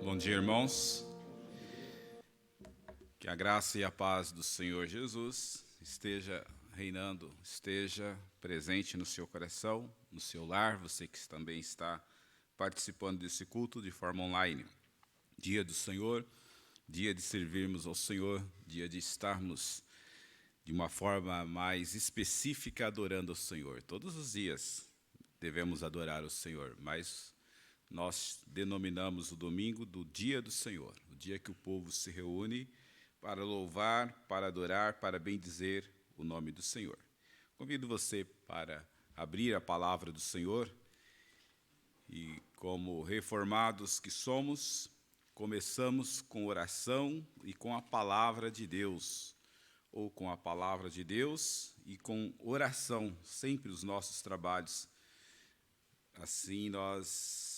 Bom dia, irmãos. Que a graça e a paz do Senhor Jesus esteja reinando, esteja presente no seu coração, no seu lar, você que também está participando desse culto de forma online. Dia do Senhor, dia de servirmos ao Senhor, dia de estarmos de uma forma mais específica adorando ao Senhor. Todos os dias devemos adorar o Senhor, mas nós denominamos o domingo do dia do Senhor, o dia que o povo se reúne para louvar, para adorar, para bendizer o nome do Senhor. Convido você para abrir a palavra do Senhor e, como reformados que somos, começamos com oração e com a palavra de Deus, ou com a palavra de Deus e com oração, sempre os nossos trabalhos. Assim nós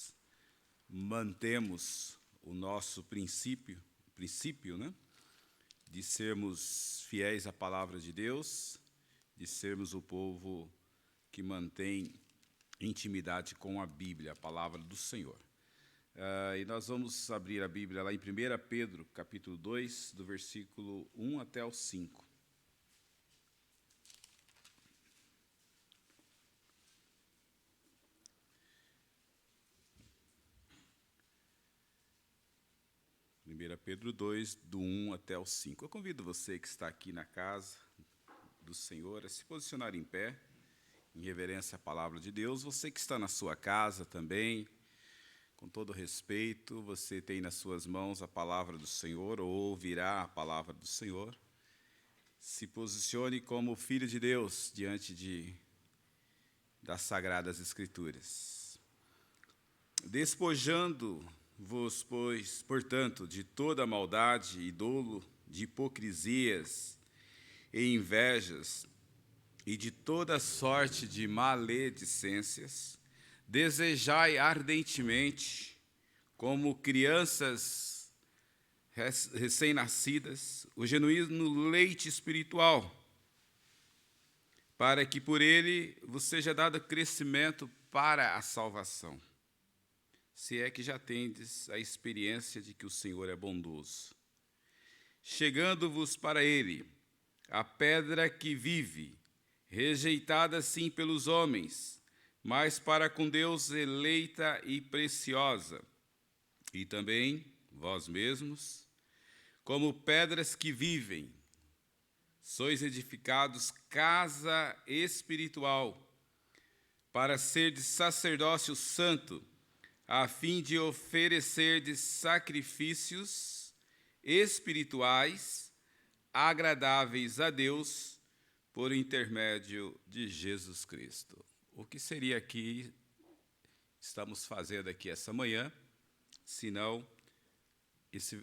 mantemos o nosso princípio, né, de sermos fiéis à palavra de Deus, de sermos o povo que mantém intimidade com a Bíblia, a palavra do Senhor. E nós vamos abrir a Bíblia lá em 1 Pedro, capítulo 2, do versículo 1 até o 5. 1 Pedro 2, do 1 até o 5. Eu convido você que está aqui na casa do Senhor a se posicionar em pé, em reverência à palavra de Deus. Você que está na sua casa também, com todo respeito, você tem nas suas mãos a palavra do Senhor, ou ouvirá a palavra do Senhor. Se posicione como filho de Deus diante das Sagradas Escrituras. Despojando-vos, pois, portanto, de toda maldade e dolo, de hipocrisias e invejas, e de toda sorte de maledicências, desejai ardentemente, como crianças recém-nascidas, o genuíno leite espiritual, para que por ele vos seja dado crescimento para a salvação, se é que já tendes a experiência de que o Senhor é bondoso. Chegando-vos para ele, a pedra que vive, rejeitada sim pelos homens, mas para com Deus eleita e preciosa, e também vós mesmos, como pedras que vivem, sois edificados casa espiritual, para serdes sacerdócio santo, a fim de oferecerdes sacrifícios espirituais agradáveis a Deus por intermédio de Jesus Cristo. O que seria que estamos fazendo aqui essa manhã, senão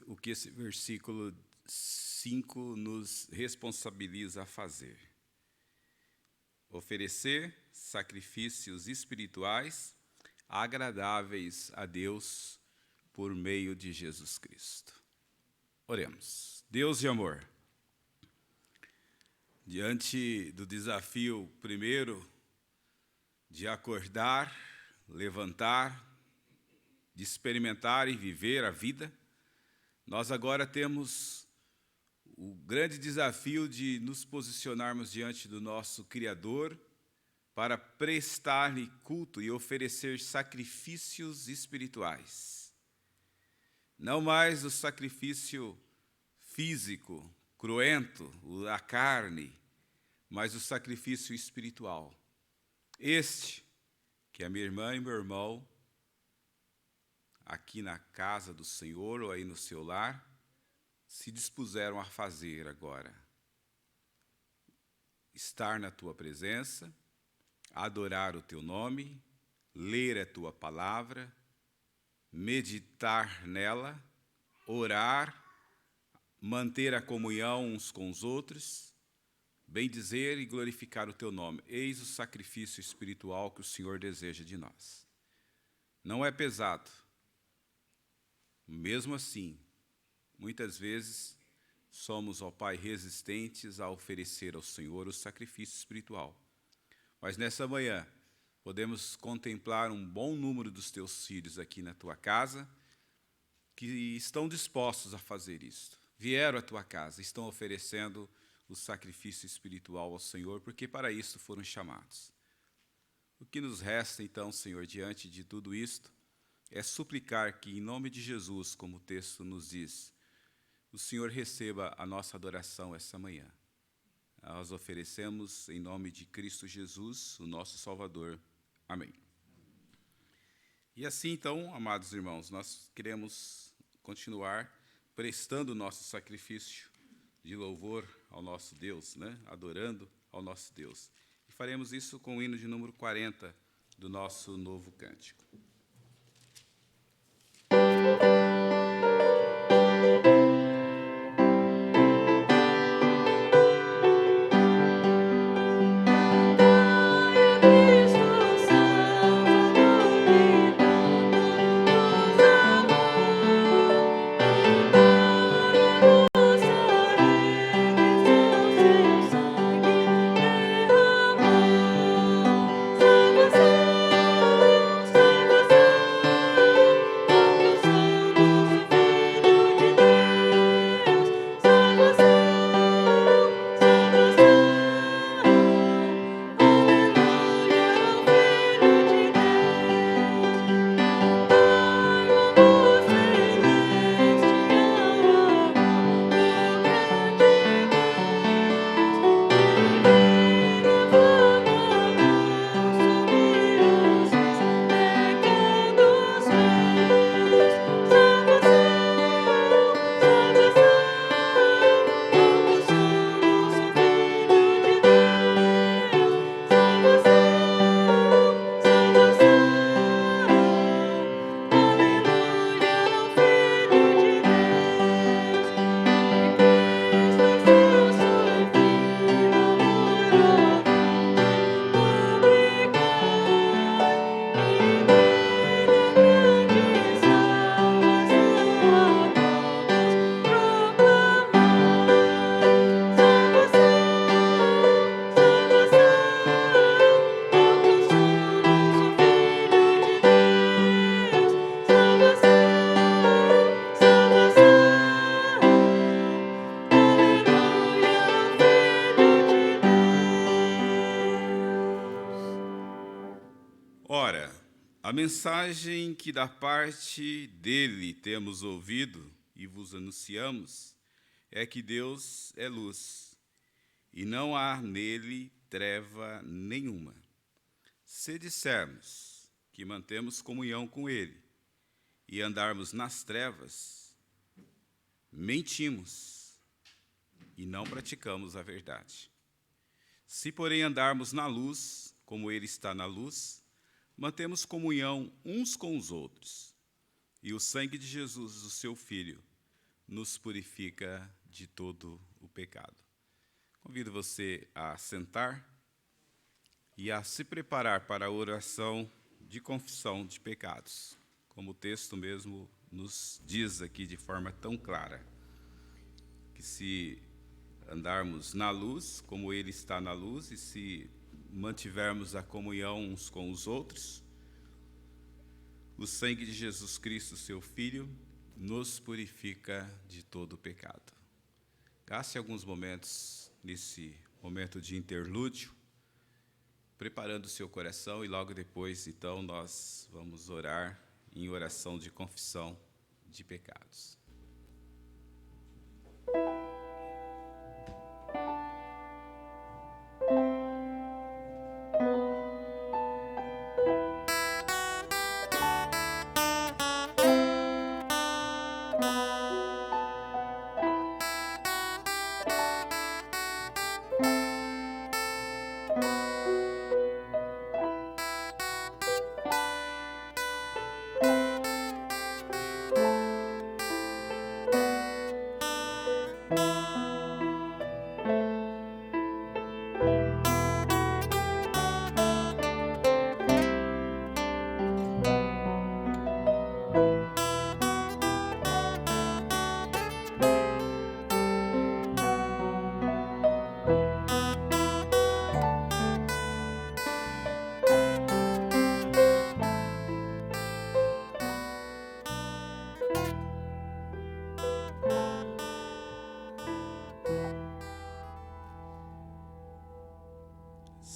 o que esse versículo 5 nos responsabiliza a fazer? Oferecer sacrifícios espirituais agradáveis a Deus por meio de Jesus Cristo. Oremos. Deus de amor, diante do desafio primeiro de acordar, levantar, de experimentar e viver a vida, nós agora temos o grande desafio de nos posicionarmos diante do nosso Criador para prestar-lhe culto e oferecer sacrifícios espirituais. Não mais o sacrifício físico, cruento, a carne, mas o sacrifício espiritual. Este que a minha irmã e meu irmão, aqui na casa do Senhor ou aí no seu lar, se dispuseram a fazer agora. Estar na tua presença, adorar o teu nome, ler a tua palavra, meditar nela, orar, manter a comunhão uns com os outros, bendizer e glorificar o teu nome. Eis o sacrifício espiritual que o Senhor deseja de nós. Não é pesado. Mesmo assim, muitas vezes somos, ó Pai, resistentes a oferecer ao Senhor o sacrifício espiritual. Mas nessa manhã, podemos contemplar um bom número dos teus filhos aqui na tua casa, que estão dispostos a fazer isto. Vieram à tua casa, estão oferecendo o sacrifício espiritual ao Senhor, porque para isso foram chamados. O que nos resta, então, Senhor, diante de tudo isto, é suplicar que, em nome de Jesus, como o texto nos diz, o Senhor receba a nossa adoração essa manhã. Nós oferecemos em nome de Cristo Jesus, o nosso Salvador. Amém. E assim, então, amados irmãos, nós queremos continuar prestando o nosso sacrifício de louvor ao nosso Deus, né? Adorando ao nosso Deus. E faremos isso com o hino de número 40 do nosso novo cântico. Ora, a mensagem que da parte dele temos ouvido e vos anunciamos é que Deus é luz, e não há nele treva nenhuma. Se dissermos que mantemos comunhão com ele e andarmos nas trevas, mentimos e não praticamos a verdade. Se, porém, andarmos na luz, como ele está na luz, mantemos comunhão uns com os outros, e o sangue de Jesus, o seu Filho, nos purifica de todo o pecado. Convido você a sentar e a se preparar para a oração de confissão de pecados, como o texto mesmo nos diz aqui de forma tão clara, que se andarmos na luz, como ele está na luz, e se mantivermos a comunhão uns com os outros, o sangue de Jesus Cristo, seu Filho, nos purifica de todo o pecado. Gaste alguns momentos nesse momento de interlúdio, preparando o seu coração, e logo depois, então, nós vamos orar em oração de confissão de pecados.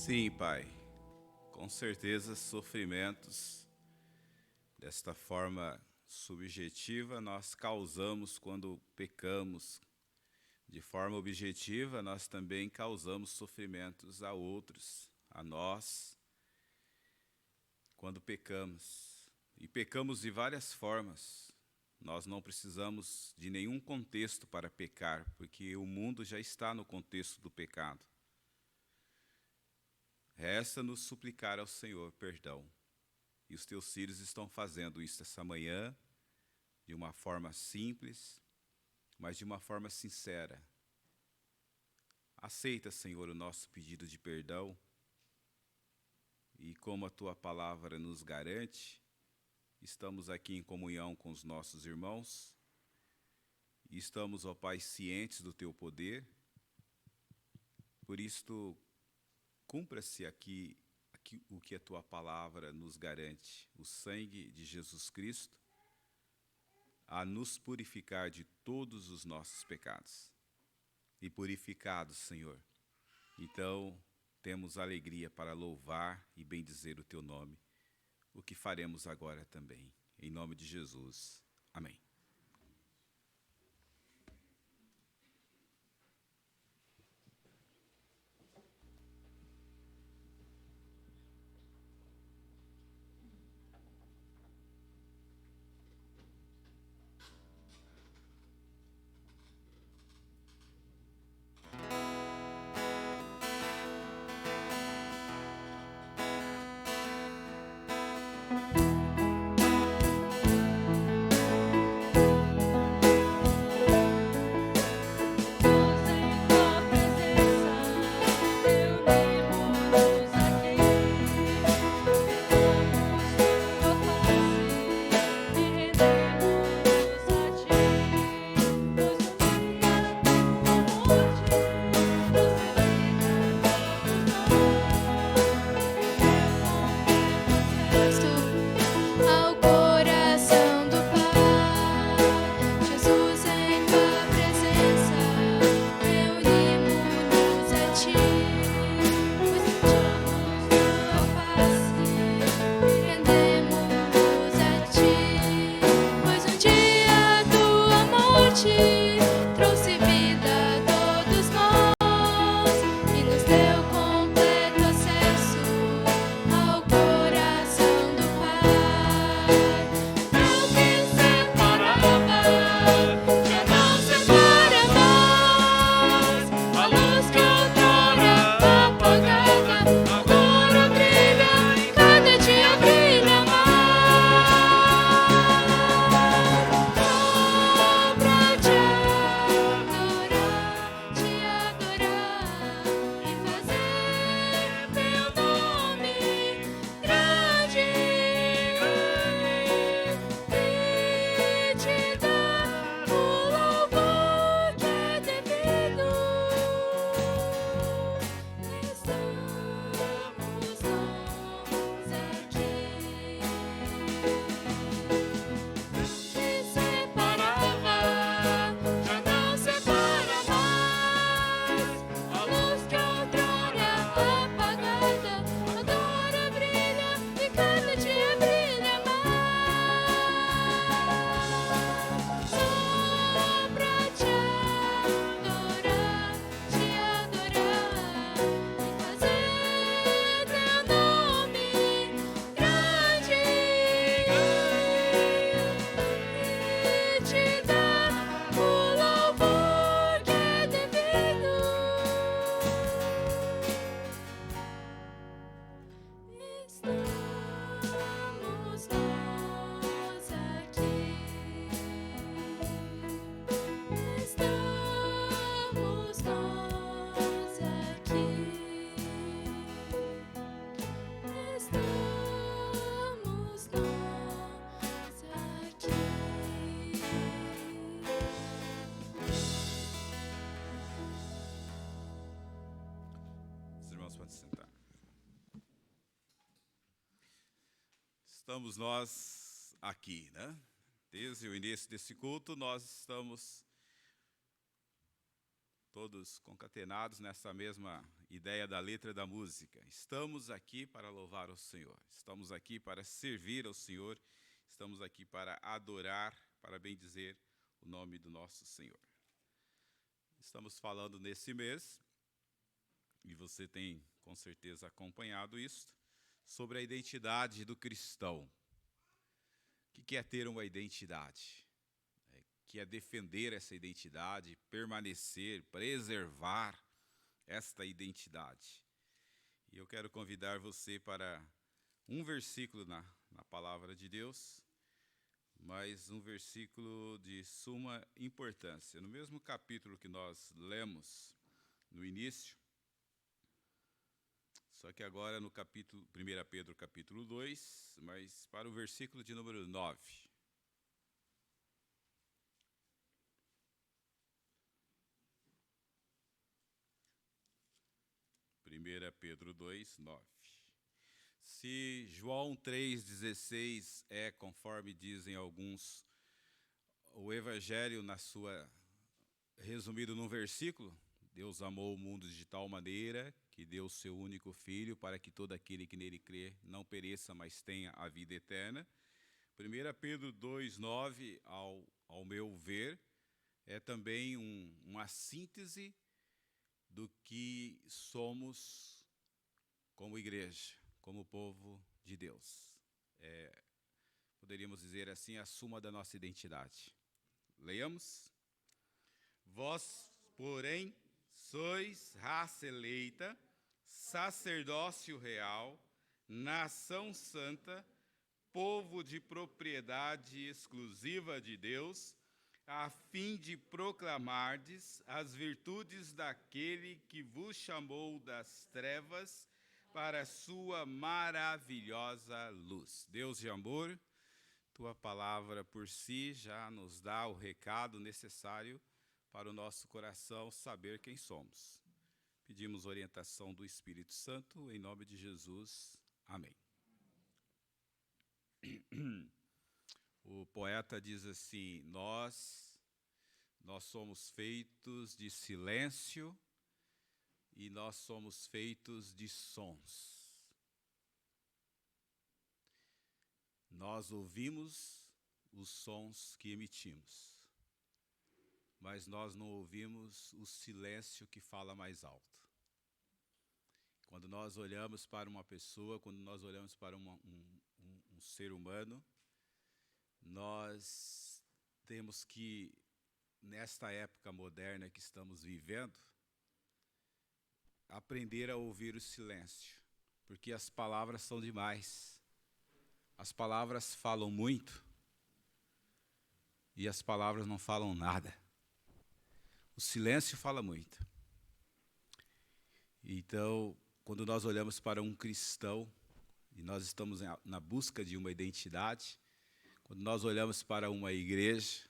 Sim, Pai, com certeza sofrimentos desta forma subjetiva nós causamos quando pecamos. De forma objetiva, nós também causamos sofrimentos a outros, a nós, quando pecamos. E pecamos de várias formas. Nós não precisamos de nenhum contexto para pecar, porque o mundo já está no contexto do pecado. Resta-nos suplicar ao Senhor perdão. E os teus filhos estão fazendo isso essa manhã, de uma forma simples, mas de uma forma sincera. Aceita, Senhor, o nosso pedido de perdão. E como a tua palavra nos garante, estamos aqui em comunhão com os nossos irmãos. E estamos, ó Pai, cientes do teu poder. Por isto, cumpra-se aqui o que a tua palavra nos garante, o sangue de Jesus Cristo, a nos purificar de todos os nossos pecados. E purificados, Senhor, então temos alegria para louvar e bendizer o teu nome, o que faremos agora também. Em nome de Jesus. Amém. Estamos nós aqui, né? Desde o início desse culto, nós estamos todos concatenados nessa mesma ideia da letra da música. Estamos aqui para louvar o Senhor, estamos aqui para servir ao Senhor, estamos aqui para adorar, para bendizer o nome do nosso Senhor. Estamos falando nesse mês, e você tem com certeza acompanhado isso, sobre a identidade do cristão. O que é ter uma identidade? Que é defender essa identidade, permanecer, preservar esta identidade. E eu quero convidar você para um versículo na palavra de Deus, mas um versículo de suma importância. No mesmo capítulo que nós lemos no início, só que agora no capítulo 1 Pedro capítulo 2, mas para o versículo de número 9. 1 Pedro 2, 9. Se João 3,16 é, conforme dizem alguns, o Evangelho resumido num versículo, Deus amou o mundo de tal maneira que deu o seu único Filho para que todo aquele que nele crê não pereça, mas tenha a vida eterna. 1 Pedro 2, 9, ao meu ver, é também uma síntese do que somos como igreja, como povo de Deus. Poderíamos dizer assim, a suma da nossa identidade. Leiamos. Vós, porém, sois raça eleita, sacerdócio real, nação santa, povo de propriedade exclusiva de Deus, a fim de proclamardes as virtudes daquele que vos chamou das trevas para a sua maravilhosa luz. Deus de amor, tua palavra por si já nos dá o recado necessário para o nosso coração saber quem somos. Pedimos orientação do Espírito Santo, em nome de Jesus. Amém. O poeta diz assim: nós somos feitos de silêncio e nós somos feitos de sons. Nós ouvimos os sons que emitimos, mas nós não ouvimos o silêncio que fala mais alto. Quando nós olhamos para uma pessoa, quando nós olhamos para um ser humano, nós temos que, nesta época moderna que estamos vivendo, aprender a ouvir o silêncio, porque as palavras são demais. As palavras falam muito e as palavras não falam nada. O silêncio fala muito. Então, quando nós olhamos para um cristão e nós estamos na busca de uma identidade, quando nós olhamos para uma igreja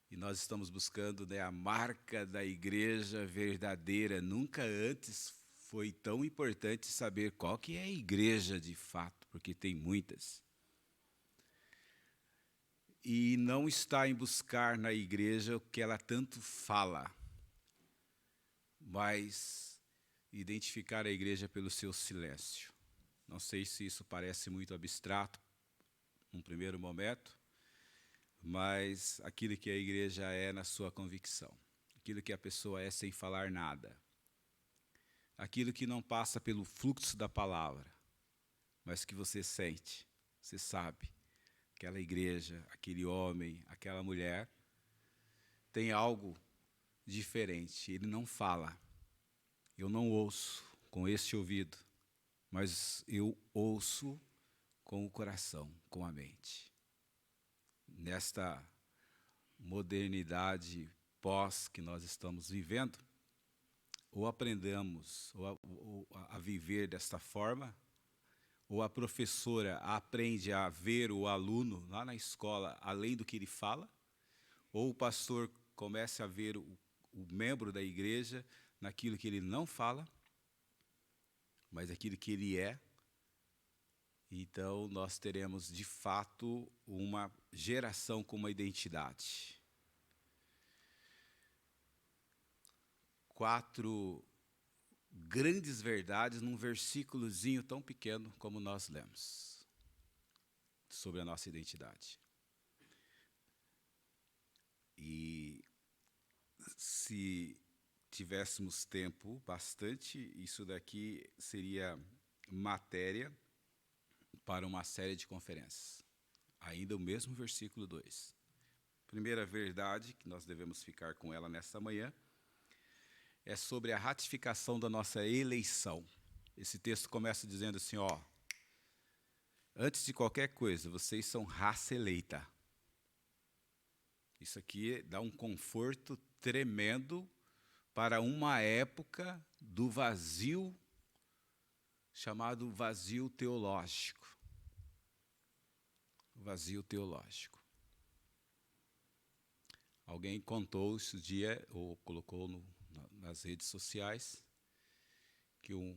e nós estamos buscando, né, a marca da igreja verdadeira, nunca antes foi tão importante saber qual que é a igreja de fato, porque tem muitas. E não está em buscar na igreja o que ela tanto fala, mas identificar a igreja pelo seu silêncio. Não sei se isso parece muito abstrato num primeiro momento, mas aquilo que a igreja é na sua convicção, aquilo que a pessoa é sem falar nada, aquilo que não passa pelo fluxo da palavra, mas que você sente, você sabe. Aquela igreja, aquele homem, aquela mulher, tem algo diferente. Ele não fala. Eu não ouço com este ouvido, mas eu ouço com o coração, com a mente. Nesta modernidade pós que nós estamos vivendo, ou aprendemos a viver desta forma, ou a professora aprende a ver o aluno lá na escola além do que ele fala, ou o pastor começa a ver o membro da igreja naquilo que ele não fala, mas aquilo que ele é. Então, nós teremos, de fato, uma geração com uma identidade. 4 grandes verdades num versículozinho tão pequeno como nós lemos, sobre a nossa identidade. E se tivéssemos tempo bastante, isso daqui seria matéria para uma série de conferências. Ainda o mesmo versículo 2. Primeira verdade, que nós devemos ficar com ela nesta manhã, é sobre a ratificação da nossa eleição. Esse texto começa dizendo assim, ó, antes de qualquer coisa, vocês são raça eleita. Isso aqui dá um conforto tremendo para uma época do vazio, chamado vazio teológico. Vazio teológico. Alguém contou esse dia, ou colocou nas redes sociais, que o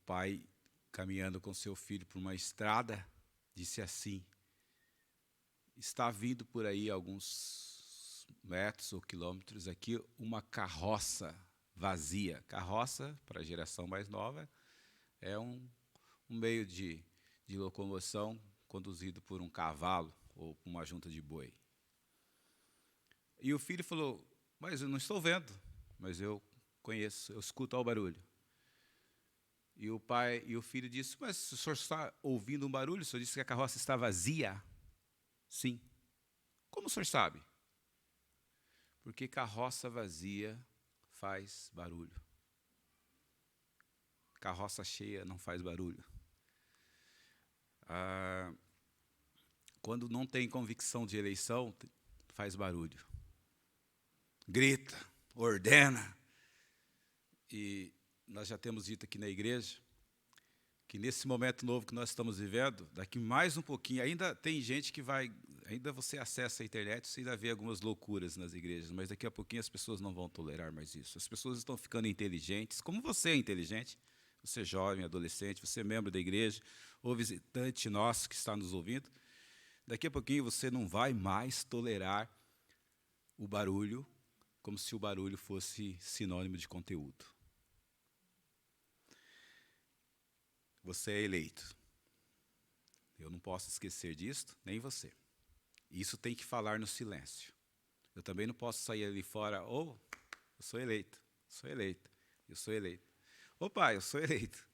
pai, caminhando com seu filho por uma estrada, disse assim, está vindo por aí alguns metros ou quilômetros aqui uma carroça vazia. Carroça, para a geração mais nova, é um meio de locomoção conduzido por um cavalo ou por uma junta de boi. E o filho falou, mas eu não estou vendo, mas eu conheço, eu escuto o barulho. E o pai e o filho disse, mas o senhor está ouvindo um barulho? O senhor disse que a carroça está vazia? Sim. Como o senhor sabe? Porque carroça vazia faz barulho. Carroça cheia não faz barulho. Quando não tem convicção de eleição, faz barulho. Grita, ordena. E nós já temos dito aqui na igreja que nesse momento novo que nós estamos vivendo, daqui mais um pouquinho, ainda tem gente que vai, ainda você acessa a internet, você ainda vê algumas loucuras nas igrejas, mas daqui a pouquinho as pessoas não vão tolerar mais isso. As pessoas estão ficando inteligentes, como você é inteligente, você é jovem, adolescente, você é membro da igreja, ou visitante nosso que está nos ouvindo, daqui a pouquinho você não vai mais tolerar o barulho, como se o barulho fosse sinônimo de conteúdo. Você é eleito. Eu não posso esquecer disto, nem você. Isso tem que falar no silêncio. Eu também não posso sair ali fora, eu sou eleito, sou eleito, eu sou eleito. Ô pai, eu sou eleito.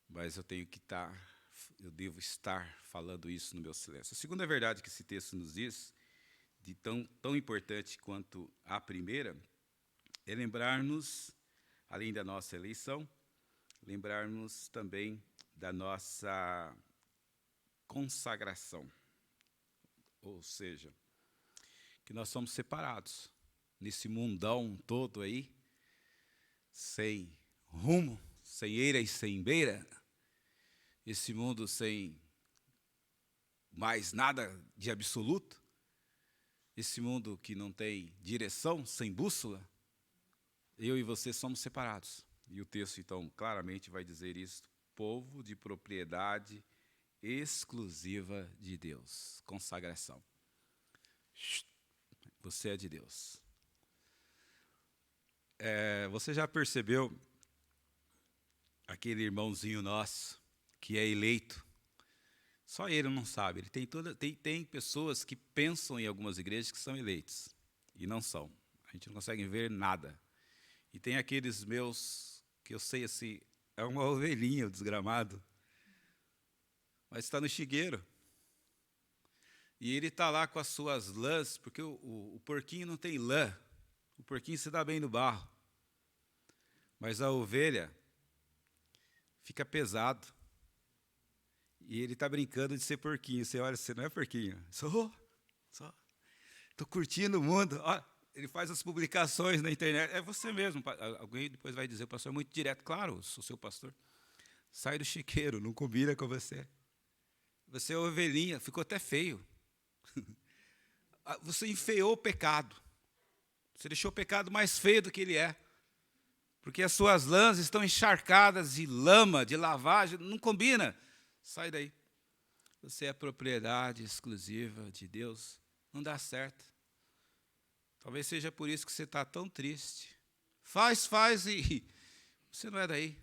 Mas eu tenho que eu devo estar falando isso no meu silêncio. A segunda verdade que esse texto nos diz, de tão importante quanto a primeira, é lembrar-nos, além da nossa eleição, lembrar-nos também da nossa consagração. Ou seja, que nós somos separados nesse mundão todo aí, sem rumo, sem eira e sem beira, esse mundo sem mais nada de absoluto, esse mundo que não tem direção, sem bússola, eu e você somos separados. E o texto, então, claramente vai dizer isso, povo de propriedade exclusiva de Deus, consagração. Você é de Deus. Você já percebeu aquele irmãozinho nosso que é eleito? Só ele não sabe. Tem pessoas que pensam em algumas igrejas que são eleitos e não são. A gente não consegue ver nada. E tem aqueles meus que eu sei assim, é uma ovelhinha, o desgramado, mas está no chigueiro. E ele está lá com as suas lãs, porque o porquinho não tem lã. O porquinho se dá bem no barro. Mas a ovelha fica pesado. E ele está brincando de ser porquinho. Você olha, você não é porquinho. Sou. Estou curtindo o mundo. Olha, ele faz as publicações na internet. É você mesmo. Alguém depois vai dizer, o pastor é muito direto. Claro, sou seu pastor. Sai do chiqueiro, não combina com você. Você é ovelhinha, ficou até feio. Você enfeiou o pecado. Você deixou o pecado mais feio do que ele é. Porque as suas lãs estão encharcadas de lama, de lavagem. Não combina. Sai daí. Você é propriedade exclusiva de Deus. Não dá certo. Talvez seja por isso que você está tão triste. Faz e você não é daí.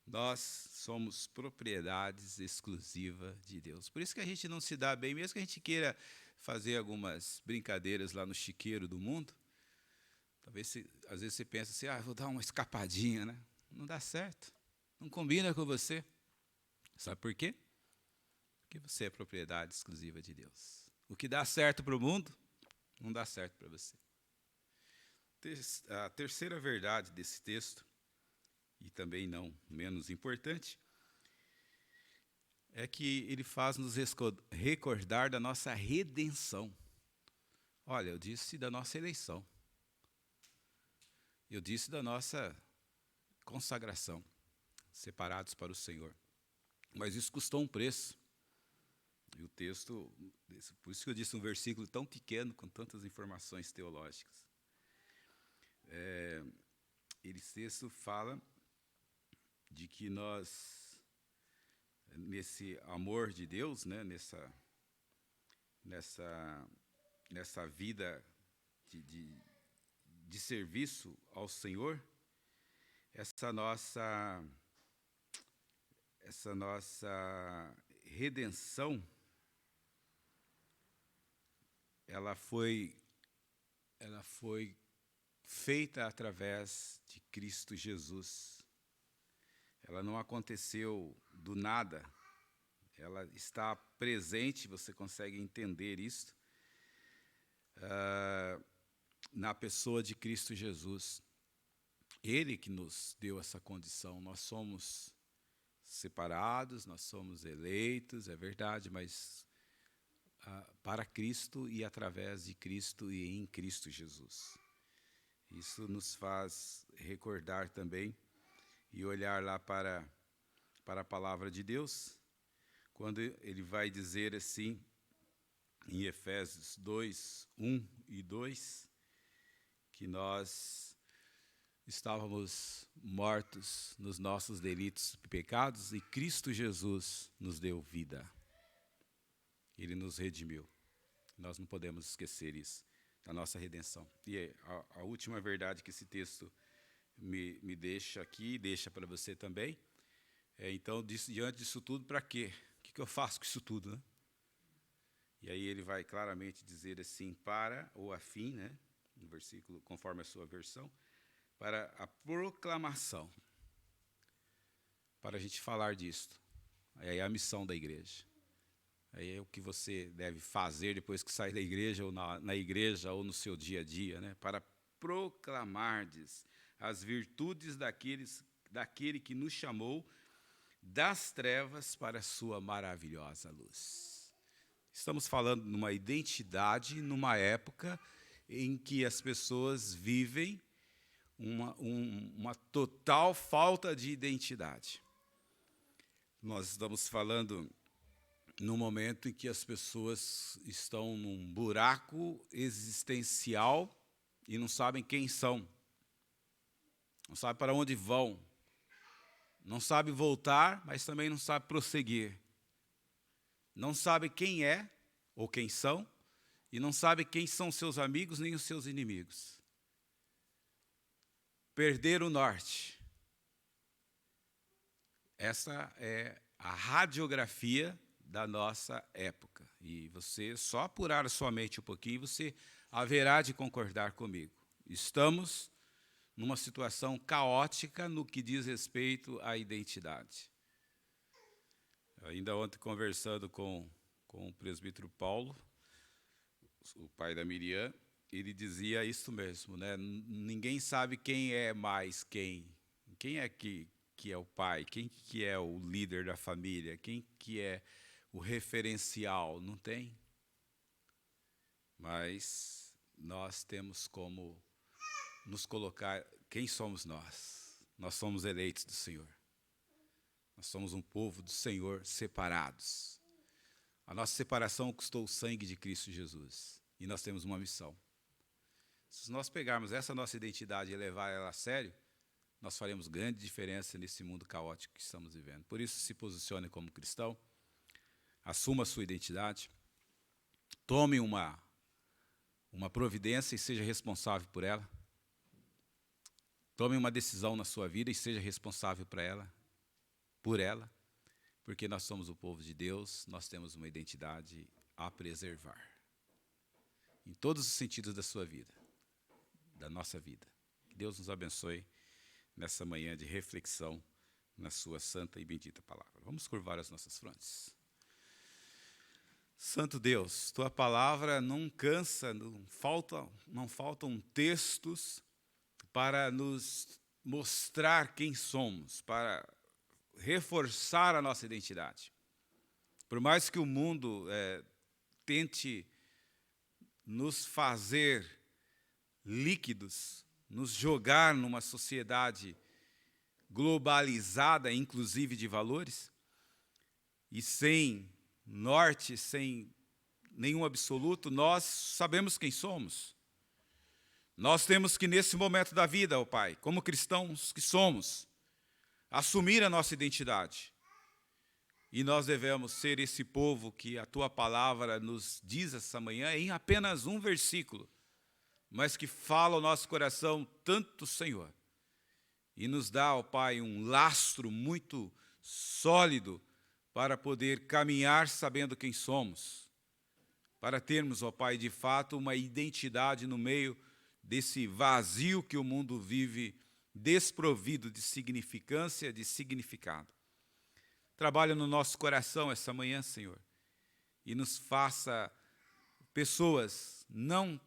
Nós somos propriedades exclusivas de Deus. Por isso que a gente não se dá bem, mesmo que a gente queira fazer algumas brincadeiras lá no chiqueiro do mundo. Talvez, às vezes você pensa assim, vou dar uma escapadinha, né? Não dá certo, não combina com você. Sabe por quê? Porque você é propriedade exclusiva de Deus. O que dá certo para o mundo, não dá certo para você. A terceira verdade desse texto, e também não menos importante, é que ele faz nos recordar da nossa redenção. Olha, eu disse da nossa eleição. Eu disse da nossa consagração, separados para o Senhor. Mas isso custou um preço. E o texto, por isso que eu disse um versículo tão pequeno, com tantas informações teológicas. Esse texto fala de que nós, nesse amor de Deus, né, nessa vida de serviço ao Senhor, essa nossa redenção, ela foi feita através de Cristo Jesus. Ela não aconteceu do nada. Ela está presente, você consegue entender isso, na pessoa de Cristo Jesus. Ele que nos deu essa condição. Nós somos separados, nós somos eleitos, é verdade, mas para Cristo e através de Cristo e em Cristo Jesus. Isso nos faz recordar também e olhar lá para a palavra de Deus, quando ele vai dizer assim, em Efésios 2, 1 e 2, que nós estávamos mortos nos nossos delitos e pecados, e Cristo Jesus nos deu vida. Ele nos redimiu. Nós não podemos esquecer isso, da nossa redenção. E a última verdade que esse texto me deixa aqui, deixa para você também, então, diante disso tudo, para quê? O que eu faço com isso tudo, né? E aí ele vai claramente dizer assim, para ou a fim, né? No versículo, conforme a sua versão, para a proclamação, para a gente falar disto. Aí é a missão da igreja. Aí é o que você deve fazer depois que sai da igreja, ou na igreja, ou no seu dia a dia, né? Para proclamardes as virtudes daquele que nos chamou das trevas para a sua maravilhosa luz. Estamos falando de uma identidade, numa época em que as pessoas vivem uma total falta de identidade. Nós estamos falando no momento em que as pessoas estão num buraco existencial e não sabem quem são, não sabem para onde vão, não sabem voltar, mas também não sabem prosseguir, não sabem quem é ou quem são, e não sabem quem são seus amigos nem os seus inimigos. Perder o norte. Essa é a radiografia da nossa época. E você, só apurar a sua mente um pouquinho, você haverá de concordar comigo. Estamos numa situação caótica no que diz respeito à identidade. Ainda ontem, conversando com o presbítero Paulo, o pai da Miriam, ele dizia isso mesmo, né? Ninguém sabe quem é mais quem. Quem é que é o pai? Quem que é o líder da família? Quem que é o referencial? Não tem. Mas nós temos como nos colocar. Quem somos nós? Nós somos eleitos do Senhor. Nós somos um povo do Senhor, separados. A nossa separação custou o sangue de Cristo Jesus. E nós temos uma missão. Se nós pegarmos essa nossa identidade e levar ela a sério, nós faremos grande diferença nesse mundo caótico que estamos vivendo. Por isso, se posicione como cristão, assuma a sua identidade, tome uma uma providência e seja responsável por ela. Tome uma decisão na sua vida e seja responsável por ela, porque nós somos o povo de Deus, nós temos uma identidade a preservar. Em todos os sentidos da sua vida, da nossa vida. Que Deus nos abençoe nessa manhã de reflexão na sua santa e bendita palavra. Vamos curvar as nossas frontes. Santo Deus, tua palavra não cansa, não faltam textos para nos mostrar quem somos, para reforçar a nossa identidade. Por mais que o mundo tente nos fazer líquidos, nos jogar numa sociedade globalizada, inclusive de valores, e sem norte, sem nenhum absoluto, nós sabemos quem somos. Nós temos que, nesse momento da vida, ó Pai, como cristãos que somos, assumir a nossa identidade. E nós devemos ser esse povo que a Tua palavra nos diz essa manhã, em apenas um versículo, mas que fala ao nosso coração tanto, Senhor, e nos dá, ó Pai, um lastro muito sólido para poder caminhar sabendo quem somos, para termos, ó Pai, de fato, uma identidade no meio desse vazio que o mundo vive, desprovido de significância, de significado. Trabalha no nosso coração essa manhã, Senhor, e nos faça pessoas, não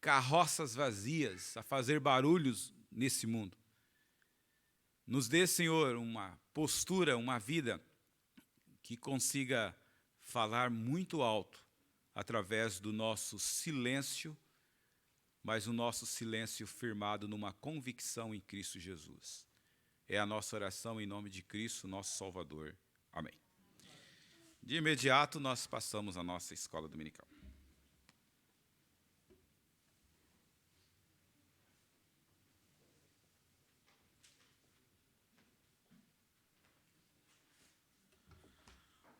carroças vazias, a fazer barulhos nesse mundo. Nos dê, Senhor, uma postura, uma vida que consiga falar muito alto através do nosso silêncio, mas o nosso silêncio firmado numa convicção em Cristo Jesus. É a nossa oração em nome de Cristo, nosso Salvador. Amém. De imediato, nós passamos à nossa escola dominical.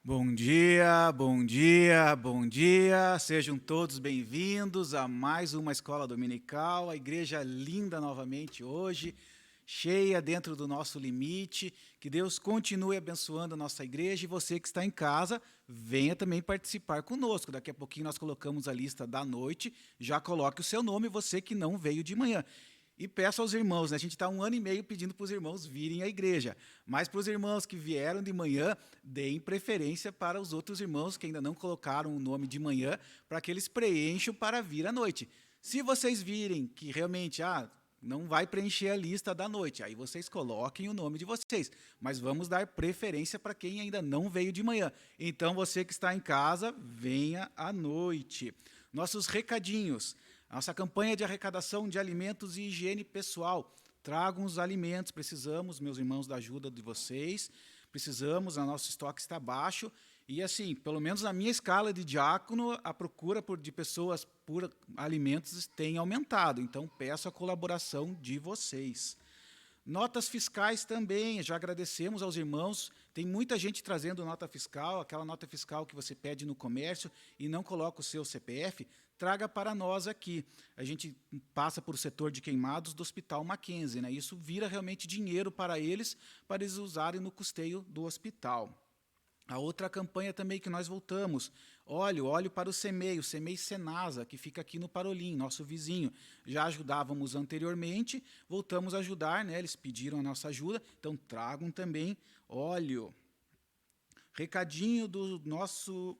Bom dia, bom dia, bom dia. Sejam todos bem-vindos a mais uma escola dominical. A igreja linda novamente hoje, cheia dentro do nosso limite. Que Deus continue abençoando a nossa igreja e você que está em casa, venha também participar conosco. Daqui a pouquinho nós colocamos a lista da noite, já coloque o seu nome, você que não veio de manhã. E peço aos irmãos, né, a gente está 1 ano e meio pedindo para os irmãos virem à igreja, mas para os irmãos que vieram de manhã, deem preferência para os outros irmãos que ainda não colocaram o nome de manhã, para que eles preencham para vir à noite. Se vocês virem que realmente não vai preencher a lista da noite, aí vocês coloquem o nome de vocês, mas vamos dar preferência para quem ainda não veio de manhã. Então, você que está em casa, venha à noite. Nossos recadinhos. Nossa campanha de arrecadação de alimentos e higiene pessoal. Tragam os alimentos, precisamos, meus irmãos, da ajuda de vocês. Precisamos, o nosso estoque está baixo. E, assim, pelo menos na minha escala de diácono, a procura de pessoas por alimentos tem aumentado. Então, peço a colaboração de vocês. Notas fiscais também, já agradecemos aos irmãos. Tem muita gente trazendo nota fiscal, aquela nota fiscal que você pede no comércio e não coloca o seu CPF, traga para nós aqui. A gente passa por o setor de queimados do Hospital Mackenzie, né? Isso vira realmente dinheiro para eles usarem no custeio do hospital. A outra campanha também que nós voltamos, óleo para o CEMEI Senasa, que fica aqui no Parolim, nosso vizinho. Já ajudávamos anteriormente, voltamos a ajudar, né? Eles pediram a nossa ajuda, então tragam também óleo. Recadinho do nosso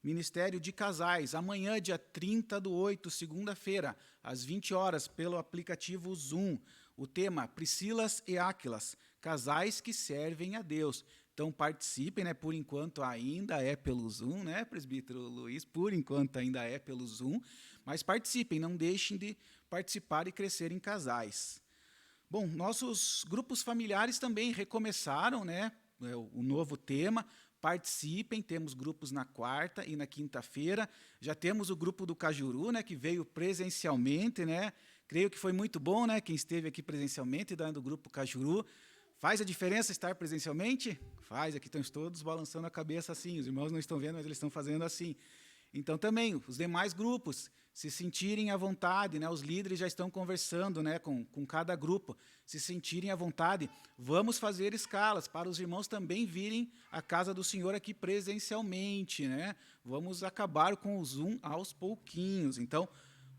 Ministério de Casais, amanhã, dia 30/8, segunda-feira, às 20 horas, pelo aplicativo Zoom. O tema, Priscilas e Áquilas, casais que servem a Deus. Então, participem, né? Por enquanto ainda é pelo Zoom, né, presbítero Luiz? Por enquanto ainda é pelo Zoom, mas participem, não deixem de participar e crescer em casais. Bom, nossos grupos familiares também recomeçaram, né? O novo tema. Participem, temos grupos na quarta e na quinta-feira. Já temos o grupo do Cajuru, né, que veio presencialmente, né? Creio que foi muito bom, né? Quem esteve aqui presencialmente, dando o grupo Cajuru. Faz a diferença estar presencialmente? Faz, aqui estão todos balançando a cabeça assim, os irmãos não estão vendo, mas eles estão fazendo assim. Então, também, os demais grupos, se sentirem à vontade, né, os líderes já estão conversando, né, com cada grupo, se sentirem à vontade, vamos fazer escalas para os irmãos também virem à casa do Senhor aqui presencialmente, né? Vamos acabar com o Zoom aos pouquinhos. Então,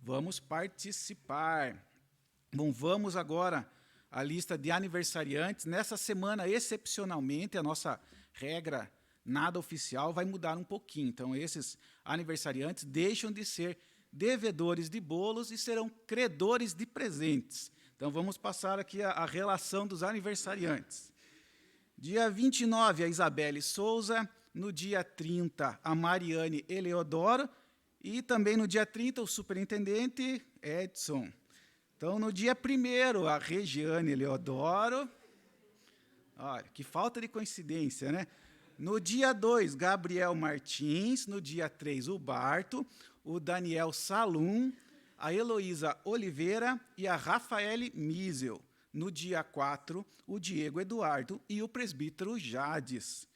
vamos participar. Bom, vamos agora à lista de aniversariantes. Nessa semana, excepcionalmente, a nossa regra nada oficial vai mudar um pouquinho. Então, esses aniversariantes deixam de ser devedores de bolos e serão credores de presentes. Então, vamos passar aqui a relação dos aniversariantes. Dia 29, a Isabelle Souza. No dia 30, a Mariane Eleodoro. E também no dia 30, o superintendente Edson. Então, no dia 1º, a Regiane Eleodoro. Olha, que falta de coincidência, né? No dia 2, Gabriel Martins. No dia 3, o Barto, o Daniel Salum, a Heloísa Oliveira e a Rafaele Misel. No dia 4, o Diego Eduardo e o presbítero Jades.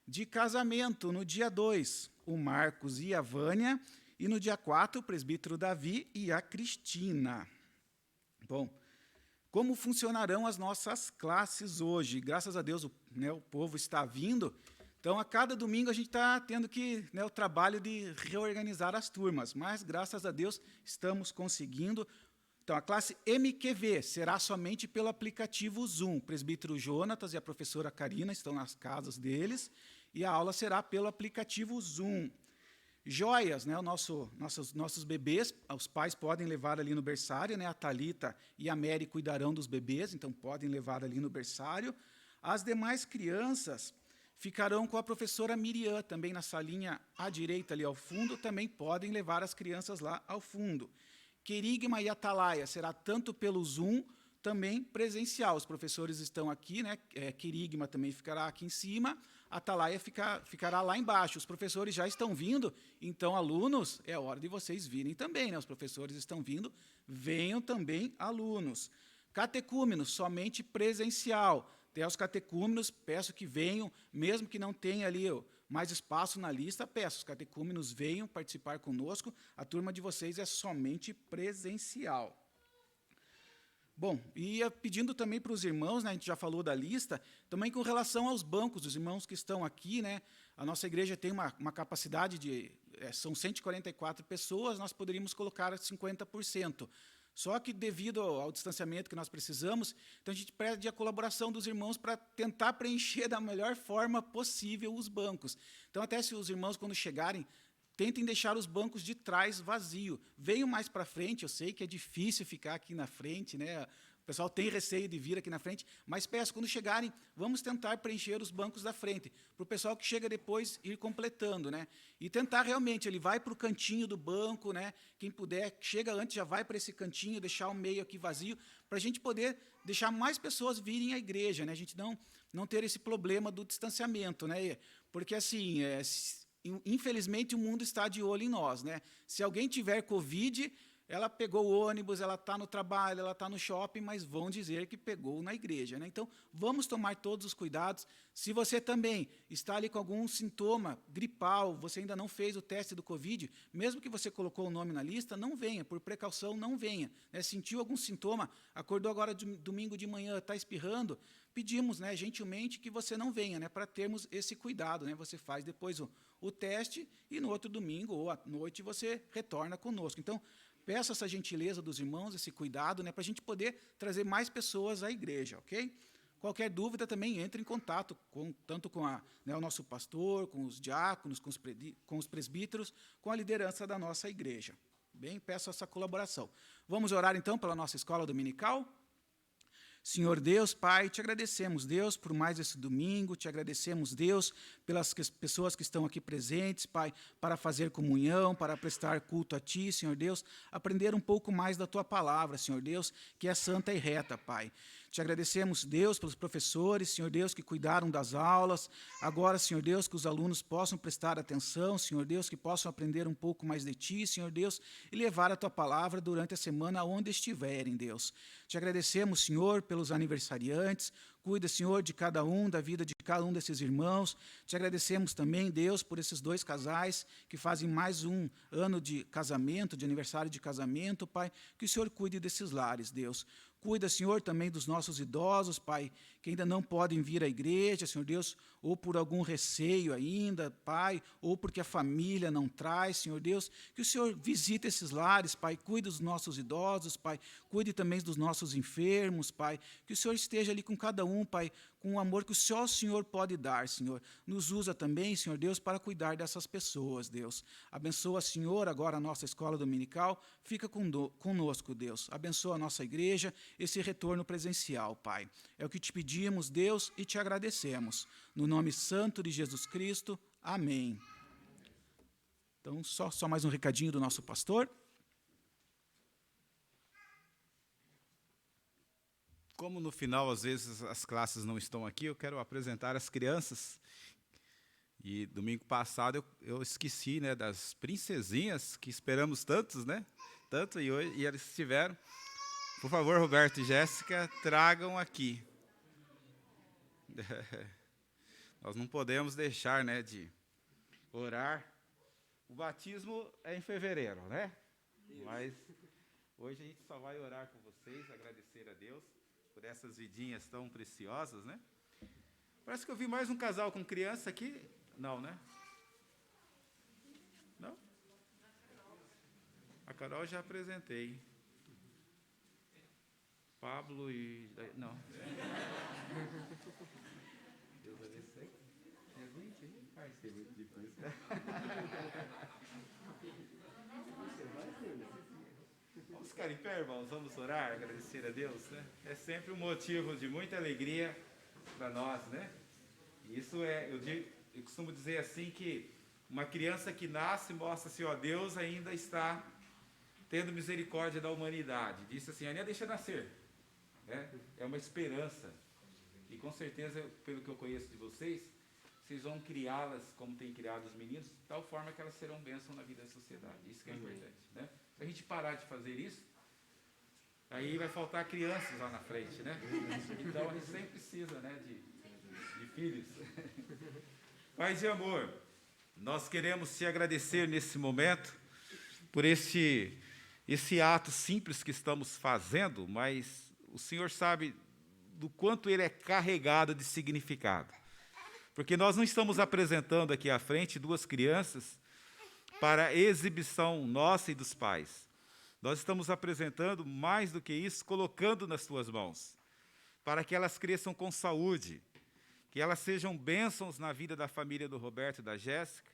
De casamento, no dia 2, o Marcos e a Vânia. E no dia 4, o presbítero Davi e a Cristina. Bom, como funcionarão as nossas classes hoje? Graças a Deus, o povo está vindo. Então, a cada domingo, a gente está tendo que, o trabalho de reorganizar as turmas. Mas, graças a Deus, estamos conseguindo. Então, a classe MQV será somente pelo aplicativo Zoom. O presbítero Jonatas e a professora Karina estão nas casas deles. E a aula será pelo aplicativo Zoom. Joias, nossos bebês, os pais podem levar ali no berçário, a Thalita e a Mary cuidarão dos bebês, então podem levar ali no berçário. As demais crianças ficarão com a professora Miriam, também na salinha à direita ali ao fundo, também podem levar as crianças lá ao fundo. Querigma e Atalaia será tanto pelo Zoom, também presencial. Os professores estão aqui, Querigma também ficará aqui em cima, Atalaia ficará lá embaixo. Os professores já estão vindo, então, alunos, é hora de vocês virem também. Os professores estão vindo, venham também alunos. Catecúmenos, somente presencial. Até os catecúmenos, peço que venham, mesmo que não tenha ali mais espaço na lista, peço, os catecúmenos venham participar conosco, a turma de vocês é somente presencial. Bom, e pedindo também para os irmãos, a gente já falou da lista, também com relação aos bancos, os irmãos que estão aqui, a nossa igreja tem uma capacidade de, são 144 pessoas, nós poderíamos colocar 50%. Só que, devido ao distanciamento que nós precisamos, então a gente pede a colaboração dos irmãos para tentar preencher da melhor forma possível os bancos. Então, até se os irmãos, quando chegarem, tentem deixar os bancos de trás vazios. Venham mais para frente, eu sei que é difícil ficar aqui na frente, o pessoal tem receio de vir aqui na frente, mas peço, quando chegarem, vamos tentar preencher os bancos da frente, para o pessoal que chega depois ir completando, E tentar realmente, ele vai para o cantinho do banco, Quem puder, chega antes, já vai para esse cantinho, deixar o meio aqui vazio, para a gente poder deixar mais pessoas virem à igreja, A gente não ter esse problema do distanciamento, Porque, assim, infelizmente, o mundo está de olho em nós, Se alguém tiver Covid, ela pegou o ônibus, ela está no trabalho, ela está no shopping, mas vão dizer que pegou na igreja. Então, vamos tomar todos os cuidados. Se você também está ali com algum sintoma gripal, você ainda não fez o teste do Covid, mesmo que você colocou o nome na lista, não venha, por precaução, não venha. Sentiu algum sintoma, acordou agora domingo de manhã, está espirrando, pedimos, gentilmente, que você não venha, para termos esse cuidado. Você faz depois o teste e no outro domingo ou à noite você retorna conosco. Então, peço essa gentileza dos irmãos, esse cuidado, para a gente poder trazer mais pessoas à igreja, ok? Qualquer dúvida também entre em contato tanto com o nosso pastor, com os diáconos, com os presbíteros, com a liderança da nossa igreja. Bem, peço essa colaboração. Vamos orar então pela nossa escola dominical? Senhor Deus, Pai, te agradecemos, Deus, por mais esse domingo, te agradecemos, Deus, pelas pessoas que estão aqui presentes, Pai, para fazer comunhão, para prestar culto a Ti, Senhor Deus, aprender um pouco mais da Tua palavra, Senhor Deus, que é santa e reta, Pai. Te agradecemos, Deus, pelos professores, Senhor Deus, que cuidaram das aulas. Agora, Senhor Deus, que os alunos possam prestar atenção, Senhor Deus, que possam aprender um pouco mais de Ti, Senhor Deus, e levar a Tua palavra durante a semana onde estiverem, Deus. Te agradecemos, Senhor, pelos aniversariantes. Cuida, Senhor, de cada um, da vida de cada um desses irmãos. Te agradecemos também, Deus, por esses 2 casais que fazem mais um ano de casamento, de aniversário de casamento, Pai. Que o Senhor cuide desses lares, Deus. Cuida, Senhor, também dos nossos idosos, Pai, que ainda não podem vir à igreja, Senhor Deus, ou por algum receio ainda, Pai, ou porque a família não traz, Senhor Deus, que o Senhor visite esses lares, Pai, cuide dos nossos idosos, Pai, cuide também dos nossos enfermos, Pai, que o Senhor esteja ali com cada um, Pai, com o amor que só o Senhor pode dar, Senhor. Nos usa também, Senhor Deus, para cuidar dessas pessoas, Deus. Abençoa, Senhor, agora a nossa escola dominical, fica conosco, Deus. Abençoa a nossa igreja, esse retorno presencial, Pai. É o que te pedimos, Deus, e te agradecemos. No nome santo de Jesus Cristo, amém. Então, só mais um recadinho do nosso pastor. Como no final, às vezes, as classes não estão aqui, eu quero apresentar as crianças. E domingo passado eu esqueci, né, das princesinhas, que esperamos tantos, né? Tanto, e hoje e eles estiveram. Por favor, Roberto e Jéssica, tragam aqui. Nós não podemos deixar, né, de orar. O batismo é em fevereiro, né? Mas hoje a gente só vai orar com vocês, agradecer a Deus por essas vidinhas tão preciosas, né? Parece que eu vi mais um casal com criança aqui. Não, né? Não? A Carol já apresentei. Pablo e... Não. Deus abençoe. É 20, hein? Vai ser muito difícil. Vamos ficar em pé, irmãos? Vamos orar, agradecer a Deus, né? É sempre um motivo de muita alegria para nós, né? Isso é, eu costumo dizer assim que uma criança que nasce mostra assim, ó, Deus ainda está tendo misericórdia da humanidade. Disse assim, Aninha, deixa nascer. É uma esperança. E com certeza, pelo que eu conheço de vocês, vocês vão criá-las como tem criado os meninos, de tal forma que elas serão bênção na vida da sociedade. Isso que é importante, né? Se a gente parar de fazer isso, aí vai faltar crianças lá na frente, né? Então a gente sempre precisa, né, de filhos. Paz e amor, nós queremos te agradecer nesse momento por esse ato simples que estamos fazendo, mas o Senhor sabe do quanto ele é carregado de significado. Porque nós não estamos apresentando aqui à frente 2 crianças para exibição nossa e dos pais. Nós estamos apresentando, mais do que isso, colocando nas tuas mãos, para que elas cresçam com saúde, que elas sejam bênçãos na vida da família do Roberto e da Jéssica,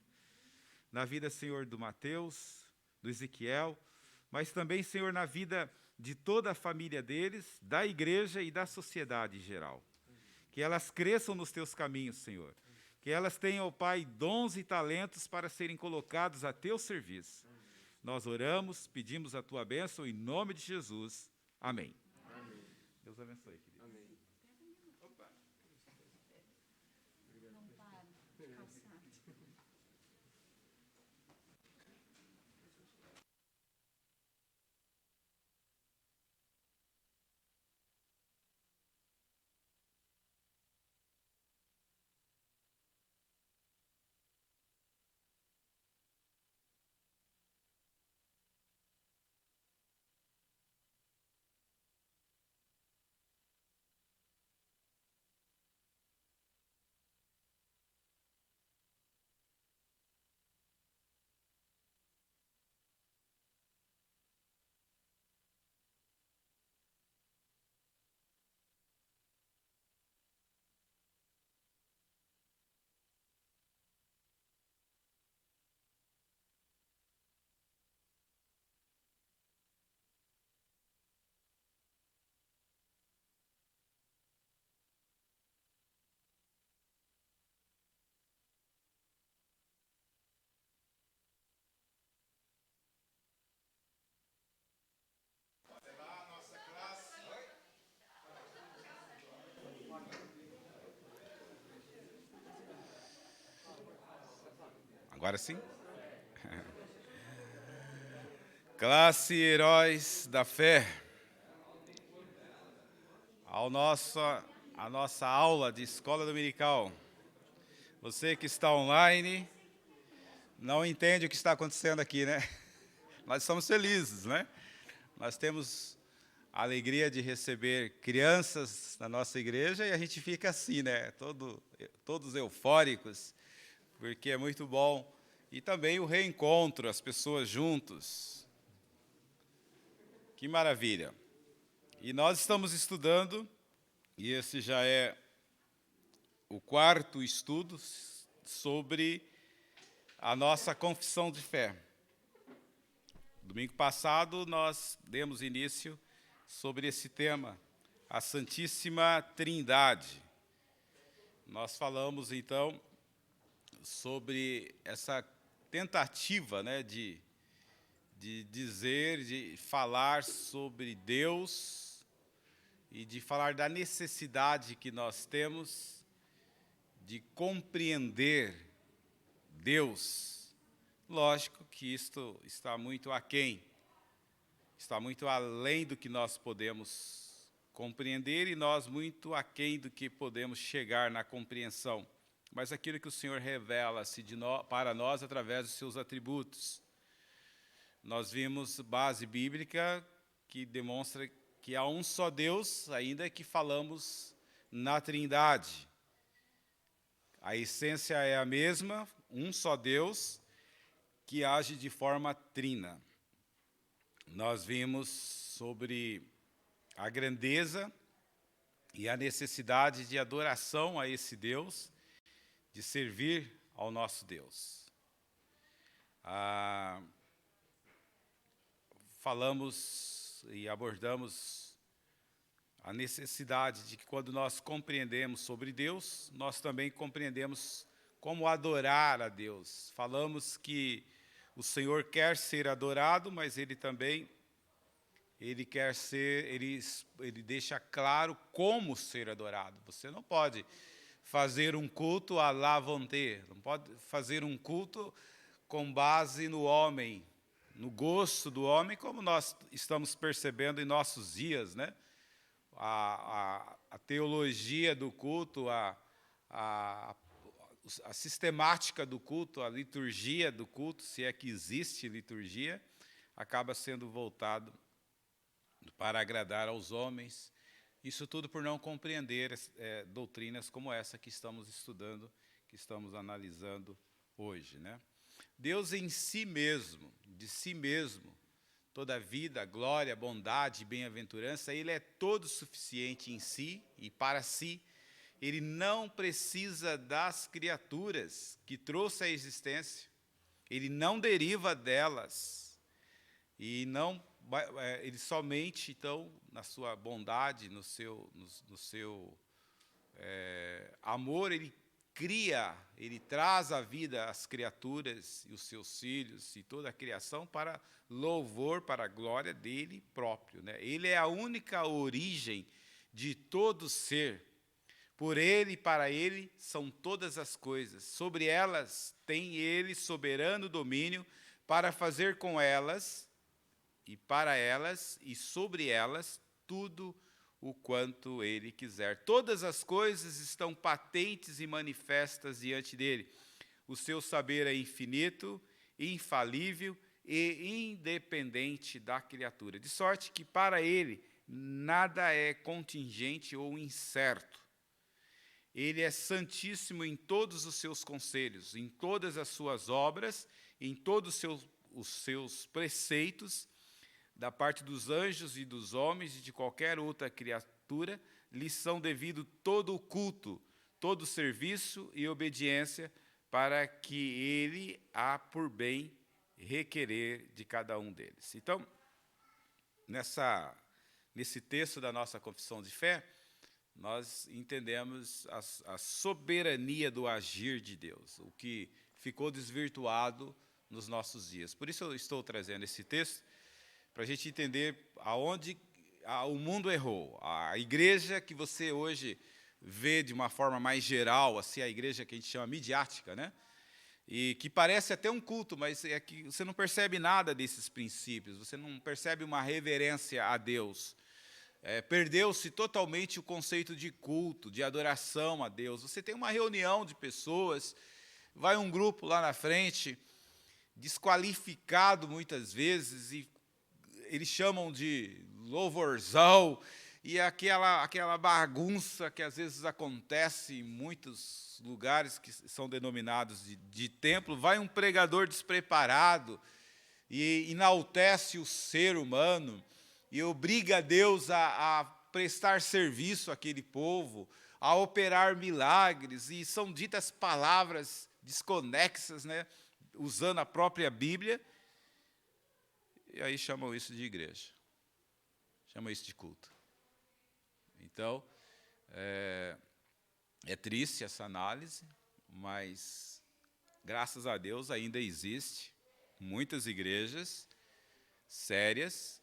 na vida, Senhor, do Mateus, do Ezequiel, mas também, Senhor, na vida de toda a família deles, da igreja e da sociedade em geral. Que elas cresçam nos teus caminhos, Senhor. Que elas tenham, ó Pai, dons e talentos para serem colocados a teu serviço. Nós oramos, pedimos a tua bênção em nome de Jesus. Amém. Amém. Deus abençoe, querido. Amém. Opa. Agora sim? Classe Heróis da Fé. A nossa aula de escola dominical. Você que está online, não entende o que está acontecendo aqui, né? Nós estamos felizes, né? Nós temos a alegria de receber crianças na nossa igreja e a gente fica assim, né? Todos eufóricos, porque é muito bom. E também o reencontro, as pessoas juntos. Que maravilha. E nós estamos estudando, e esse já é o quarto estudo sobre a nossa confissão de fé. Domingo passado nós demos início sobre esse tema, a Santíssima Trindade. Nós falamos então sobre essa tentativa, né, de dizer, de falar sobre Deus e de falar da necessidade que nós temos de compreender Deus. Lógico que isto está muito aquém, está muito além do que nós podemos compreender e nós muito aquém do que podemos chegar na compreensão. Mas aquilo que o Senhor revela-se para nós através dos seus atributos. Nós vimos base bíblica que demonstra que há um só Deus, ainda que falamos na Trindade. A essência é a mesma, um só Deus, que age de forma trina. Nós vimos sobre a grandeza e a necessidade de adoração a esse Deus, de servir ao nosso Deus. Falamos e abordamos a necessidade de que quando nós compreendemos sobre Deus, nós também compreendemos como adorar a Deus. Falamos que o Senhor quer ser adorado, mas Ele também quer ser, ele deixa claro como ser adorado. Você não pode fazer um culto à la volonté, não pode fazer um culto com base no homem, no gosto do homem, como nós estamos percebendo em nossos dias, né? A teologia do culto, a sistemática do culto, a liturgia do culto, se é que existe liturgia, acaba sendo voltado para agradar aos homens. Isso tudo por não compreender doutrinas como essa que estamos estudando, que estamos analisando hoje, né? Deus em si mesmo, de si mesmo, toda a vida, glória, bondade e bem-aventurança, Ele é todo suficiente em si e para si. Ele não precisa das criaturas que trouxe à existência. Ele não deriva delas. E ele somente, então, na sua bondade, no seu amor, Ele cria, Ele traz à vida as criaturas e os seus filhos e toda a criação para louvor, para a glória dEle próprio, né? Ele é a única origem de todo ser. Por Ele e para Ele são todas as coisas. Sobre elas tem Ele soberano domínio para fazer com elas e para elas e sobre elas tudo o quanto Ele quiser. Todas as coisas estão patentes e manifestas diante dEle. O seu saber é infinito, infalível e independente da criatura. De sorte que para Ele nada é contingente ou incerto. Ele é santíssimo em todos os seus conselhos, em todas as suas obras, em todos os seus preceitos, da parte dos anjos e dos homens e de qualquer outra criatura, lhes são devido todo o culto, todo o serviço e obediência, para que Ele há por bem requerer de cada um deles. Então, nesse texto da nossa confissão de fé, nós entendemos a soberania do agir de Deus, o que ficou desvirtuado nos nossos dias. Por isso eu estou trazendo esse texto, para a gente entender aonde o mundo errou. A igreja que você hoje vê de uma forma mais geral, assim, a igreja que a gente chama midiática, né? e que parece até um culto, mas é que você não percebe nada desses princípios, você não percebe uma reverência a Deus. Perdeu-se totalmente o conceito de culto, de adoração a Deus. Você tem uma reunião de pessoas, vai um grupo lá na frente, desqualificado muitas vezes, e eles chamam de louvorzão, e aquela bagunça que às vezes acontece em muitos lugares que são denominados de templo, vai um pregador despreparado e enaltece o ser humano e obriga Deus a prestar serviço àquele povo, a operar milagres, e são ditas palavras desconexas, né, usando a própria Bíblia, e aí chamam isso de igreja, chamam isso de culto. Então, é triste essa análise, mas, graças a Deus, ainda existe muitas igrejas sérias,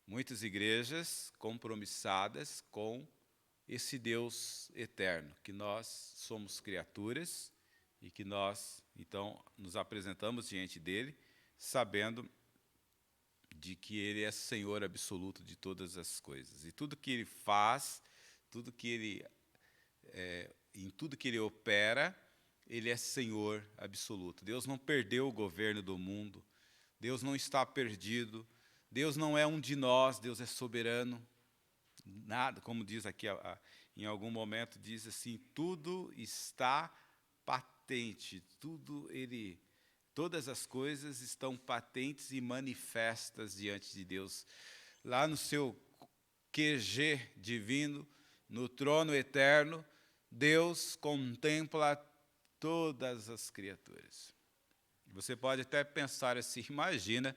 muitas igrejas compromissadas com esse Deus eterno, que nós somos criaturas e que nós, então, nos apresentamos diante dele, sabendo de que ele é Senhor absoluto de todas as coisas. E tudo que ele faz, em tudo que ele opera, ele é Senhor absoluto. Deus não perdeu o governo do mundo, Deus não está perdido, Deus não é um de nós, Deus é soberano. Nada, como diz aqui, em algum momento, diz assim, tudo está patente, todas as coisas estão patentes e manifestas diante de Deus. Lá no seu QG divino, no trono eterno, Deus contempla todas as criaturas. Você pode até pensar assim, imagina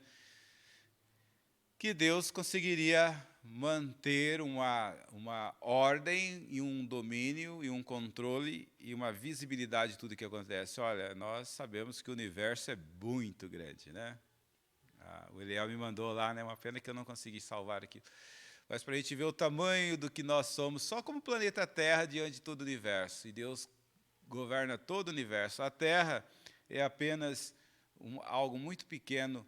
que Deus conseguiria manter uma ordem e um domínio e um controle e uma visibilidade de tudo que acontece. Olha, nós sabemos que o universo é muito grande, né? O Eliel me mandou lá, né? Uma pena que eu não consegui salvar aqui. Mas para a gente ver o tamanho do que nós somos, só como planeta Terra diante de todo o universo. E Deus governa todo o universo. A Terra é apenas algo muito pequeno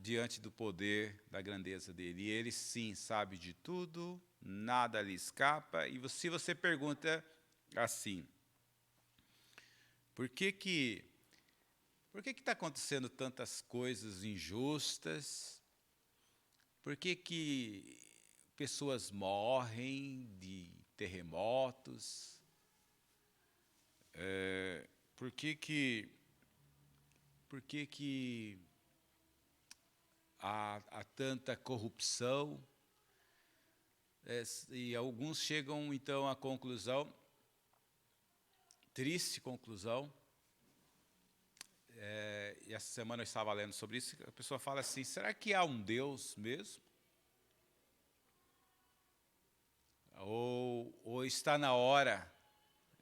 diante do poder, da grandeza dele. E ele, sim, sabe de tudo, nada lhe escapa. E se você pergunta assim, por que está acontecendo tantas coisas injustas? Por que pessoas morrem de terremotos? Por que há tanta corrupção? E alguns chegam, então, à conclusão, triste conclusão, e essa semana eu estava lendo sobre isso, a pessoa fala assim, será que há um Deus mesmo? Ou está na hora,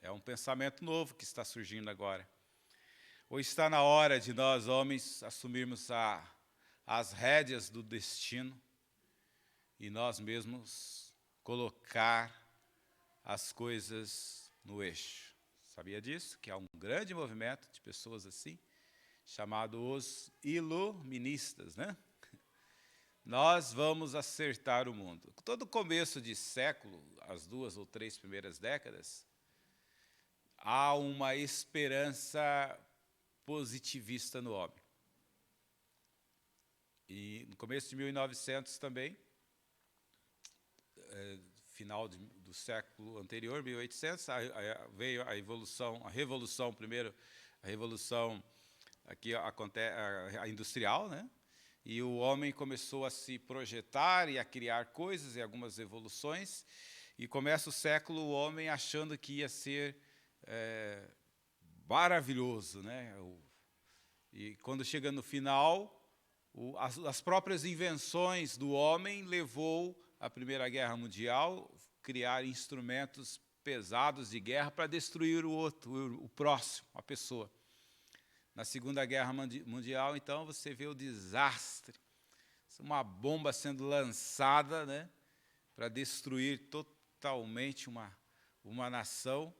é um pensamento novo que está surgindo agora, ou está na hora de nós, homens, assumirmos as rédeas do destino e nós mesmos colocar as coisas no eixo. Sabia disso? Que há um grande movimento de pessoas assim, chamado os iluministas, né? Nós vamos acertar o mundo. Todo começo de século, as 2 ou 3 primeiras décadas, há uma esperança positivista no homem. E no começo de 1900 também, final do século anterior, 1800, veio a revolução primeiro, a revolução aqui a industrial, né? E o homem começou a se projetar e a criar coisas e algumas evoluções, e começa o século o homem achando que ia ser maravilhoso, né? E quando chega no final, as próprias invenções do homem levou à Primeira Guerra Mundial, criar instrumentos pesados de guerra para destruir o outro, o próximo, a pessoa. Na Segunda Guerra Mundial, então, você vê o desastre, uma bomba sendo lançada, né, para destruir totalmente uma nação.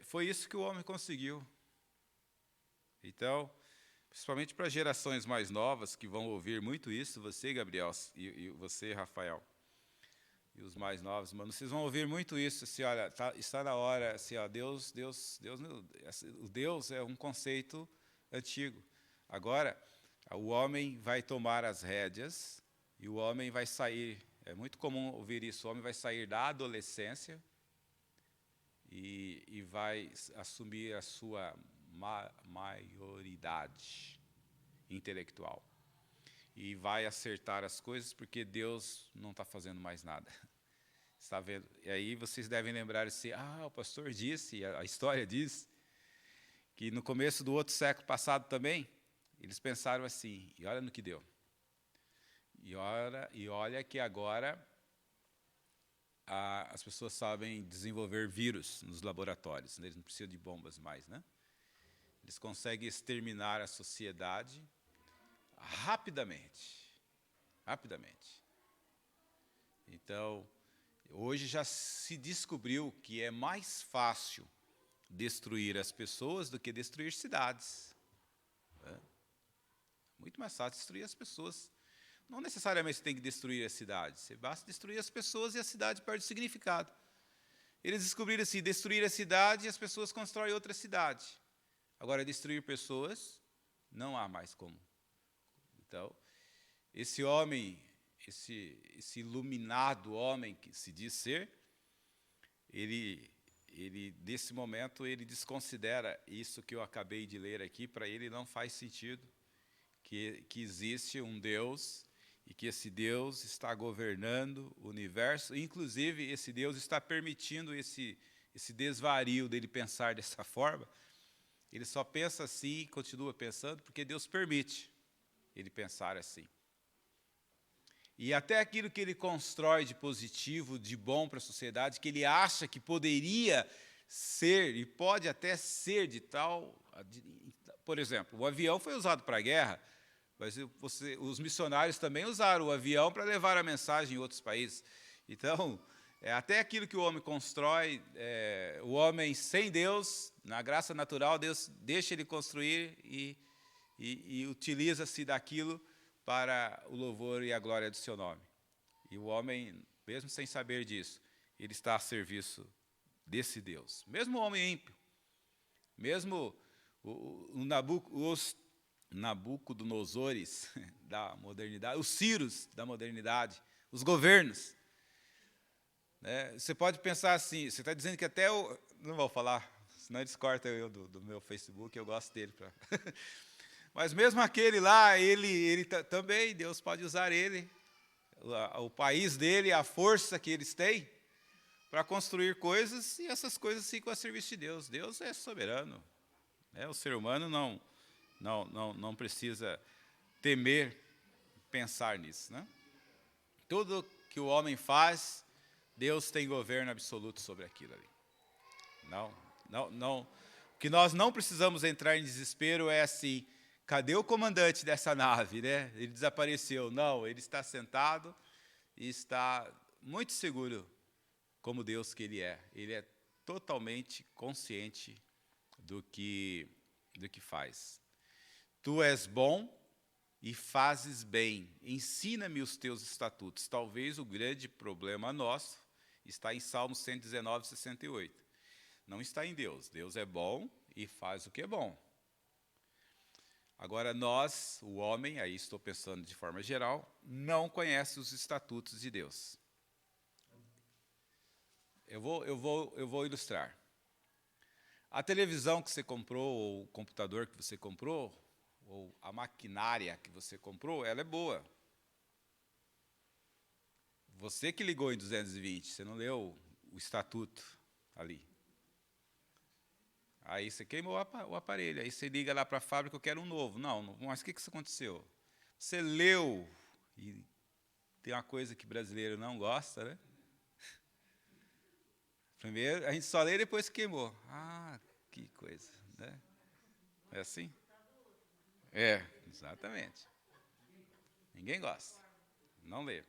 Foi isso que o homem conseguiu. Então, principalmente para gerações mais novas, que vão ouvir muito isso, você, Gabriel, e você, Rafael, e os mais novos, mano, vocês vão ouvir muito isso, assim, olha, está na hora, assim, ó, Deus, o Deus é um conceito antigo. Agora, o homem vai tomar as rédeas e o homem vai sair, é muito comum ouvir isso, o homem vai sair da adolescência e vai assumir a sua maioridade intelectual. E vai acertar as coisas porque Deus não está fazendo mais nada. Está vendo? E aí vocês devem lembrar assim, o pastor disse, a história diz, que no começo do outro século passado também, eles pensaram assim, e olha no que deu. E olha que agora as pessoas sabem desenvolver vírus nos laboratórios, eles não precisam de bombas mais, né? Eles conseguem exterminar a sociedade rapidamente. Então, hoje já se descobriu que é mais fácil destruir as pessoas do que destruir cidades. Muito mais fácil destruir as pessoas. Não necessariamente você tem que destruir as cidades, você basta destruir as pessoas e a cidade perde o significado. Eles descobriram assim, destruir a cidade e as pessoas constroem outra cidade. Agora, destruir pessoas, não há mais como. Então, esse homem, esse iluminado homem que se diz ser, ele nesse momento, ele desconsidera isso que eu acabei de ler aqui, para ele não faz sentido que existe um Deus e que esse Deus está governando o universo, inclusive esse Deus está permitindo esse desvario dele pensar dessa forma. Ele só pensa assim e continua pensando porque Deus permite ele pensar assim. E até aquilo que ele constrói de positivo, de bom para a sociedade, que ele acha que poderia ser e pode até ser de tal... Por exemplo, o avião foi usado para a guerra, mas os missionários também usaram o avião para levar a mensagem em outros países. Então, até aquilo que o homem constrói, o homem sem Deus, na graça natural, Deus deixa ele construir e utiliza-se daquilo para o louvor e a glória do seu nome. E o homem, mesmo sem saber disso, ele está a serviço desse Deus. Mesmo o homem ímpio, mesmo os Nabucodonosores da modernidade, os Círios da modernidade, os governos. Você pode pensar assim, você está dizendo que até o... Não vou falar, senão eles cortam eu do meu Facebook, eu gosto dele. Mas mesmo aquele lá, ele também, Deus pode usar ele, o país dele, a força que eles têm, para construir coisas, e essas coisas ficam a serviço de Deus. Deus é soberano. O ser humano não precisa temer pensar nisso. Né? Tudo que o homem faz, Deus tem governo absoluto sobre aquilo ali. Não. O que nós não precisamos entrar em desespero é assim, cadê o comandante dessa nave? Né? Ele desapareceu. Não, ele está sentado e está muito seguro como Deus que ele é. Ele é totalmente consciente do que faz. Tu és bom e fazes bem. Ensina-me os teus estatutos. Talvez o grande problema nosso está em Salmos 119, 68. Não está em Deus. Deus é bom e faz o que é bom. Agora nós, o homem, aí estou pensando de forma geral, não conhece os estatutos de Deus. Eu vou ilustrar. A televisão que você comprou, ou o computador que você comprou, ou a maquinária que você comprou, ela é boa. Você que ligou em 220, você não leu o estatuto ali. Aí você queimou o aparelho, aí você liga lá para a fábrica, eu quero um novo. Não, mas o que aconteceu? Você leu, e tem uma coisa que brasileiro não gosta, né? Primeiro, a gente só lê e depois queimou. Que coisa, né? É assim? Exatamente. Ninguém gosta, não lê.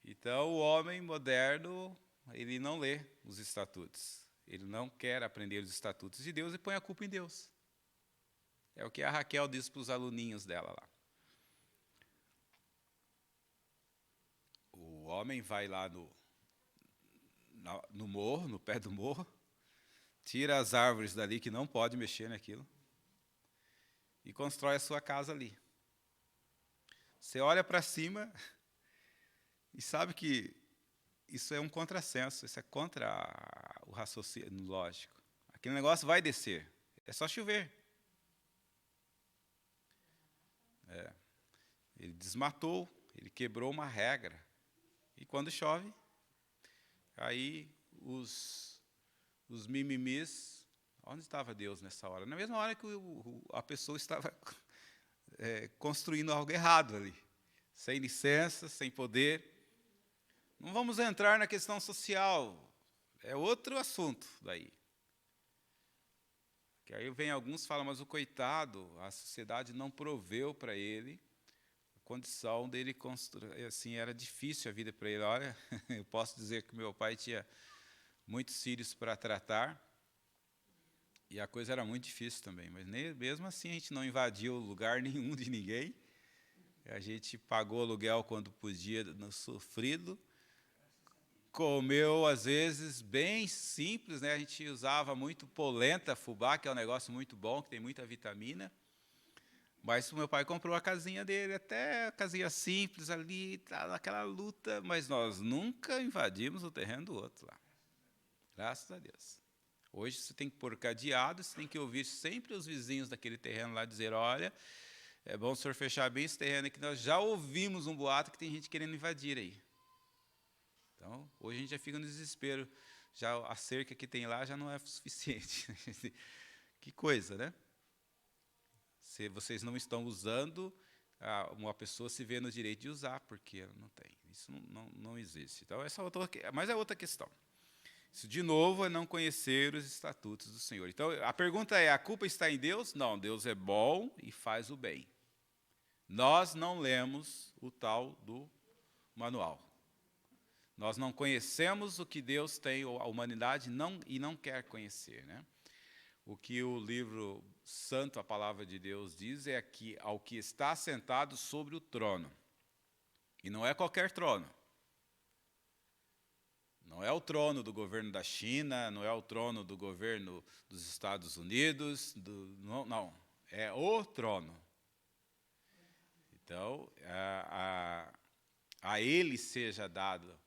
Então, o homem moderno, ele não lê os estatutos. Ele não quer aprender os estatutos de Deus e põe a culpa em Deus. É o que a Raquel diz para os aluninhos dela lá. O homem vai lá no morro, no pé do morro, tira as árvores dali que não pode mexer naquilo e constrói a sua casa ali. Você olha para cima e sabe que isso é um contrassenso, isso é contra o raciocínio lógico. Aquele negócio vai descer, é só chover. Ele desmatou, ele quebrou uma regra. E quando chove, aí os mimimis... Onde estava Deus nessa hora? Na mesma hora que a pessoa estava construindo algo errado ali. Sem licença, sem poder. Não vamos entrar na questão social. É outro assunto daí. Que aí vem alguns e falam, mas o coitado, a sociedade não proveu para ele a condição dele construir. Assim, era difícil a vida para ele. Olha, eu posso dizer que meu pai tinha muitos filhos para tratar, e a coisa era muito difícil também. Mas mesmo assim a gente não invadiu lugar nenhum de ninguém. A gente pagou aluguel quando podia, no sofrido. Comeu, às vezes, bem simples, né? A gente usava muito polenta, fubá, que é um negócio muito bom, que tem muita vitamina. Mas o meu pai comprou a casinha dele, até a casinha simples ali, tá naquela luta, mas nós nunca invadimos o terreno do outro lá. Graças a Deus. Hoje você tem que pôr cadeado, você tem que ouvir sempre os vizinhos daquele terreno lá dizer, olha, é bom o senhor fechar bem esse terreno aqui, nós já ouvimos um boato que tem gente querendo invadir aí. Então, hoje a gente já fica no desespero. Já a cerca que tem lá já não é suficiente. Que coisa, né? Se vocês não estão usando, uma pessoa se vê no direito de usar, porque ela não tem. Isso não existe. Então, mas é outra questão. Isso, de novo, é não conhecer os estatutos do Senhor. Então, a pergunta é, a culpa está em Deus? Não, Deus é bom e faz o bem. Nós não lemos o tal do manual. Nós não conhecemos o que Deus tem, a humanidade não quer conhecer, né? O que o livro santo, a palavra de Deus, diz é que ao que está sentado sobre o trono. E não é qualquer trono. Não é o trono do governo da China, não é o trono do governo dos Estados Unidos, não. É o trono. Então, a ele seja dado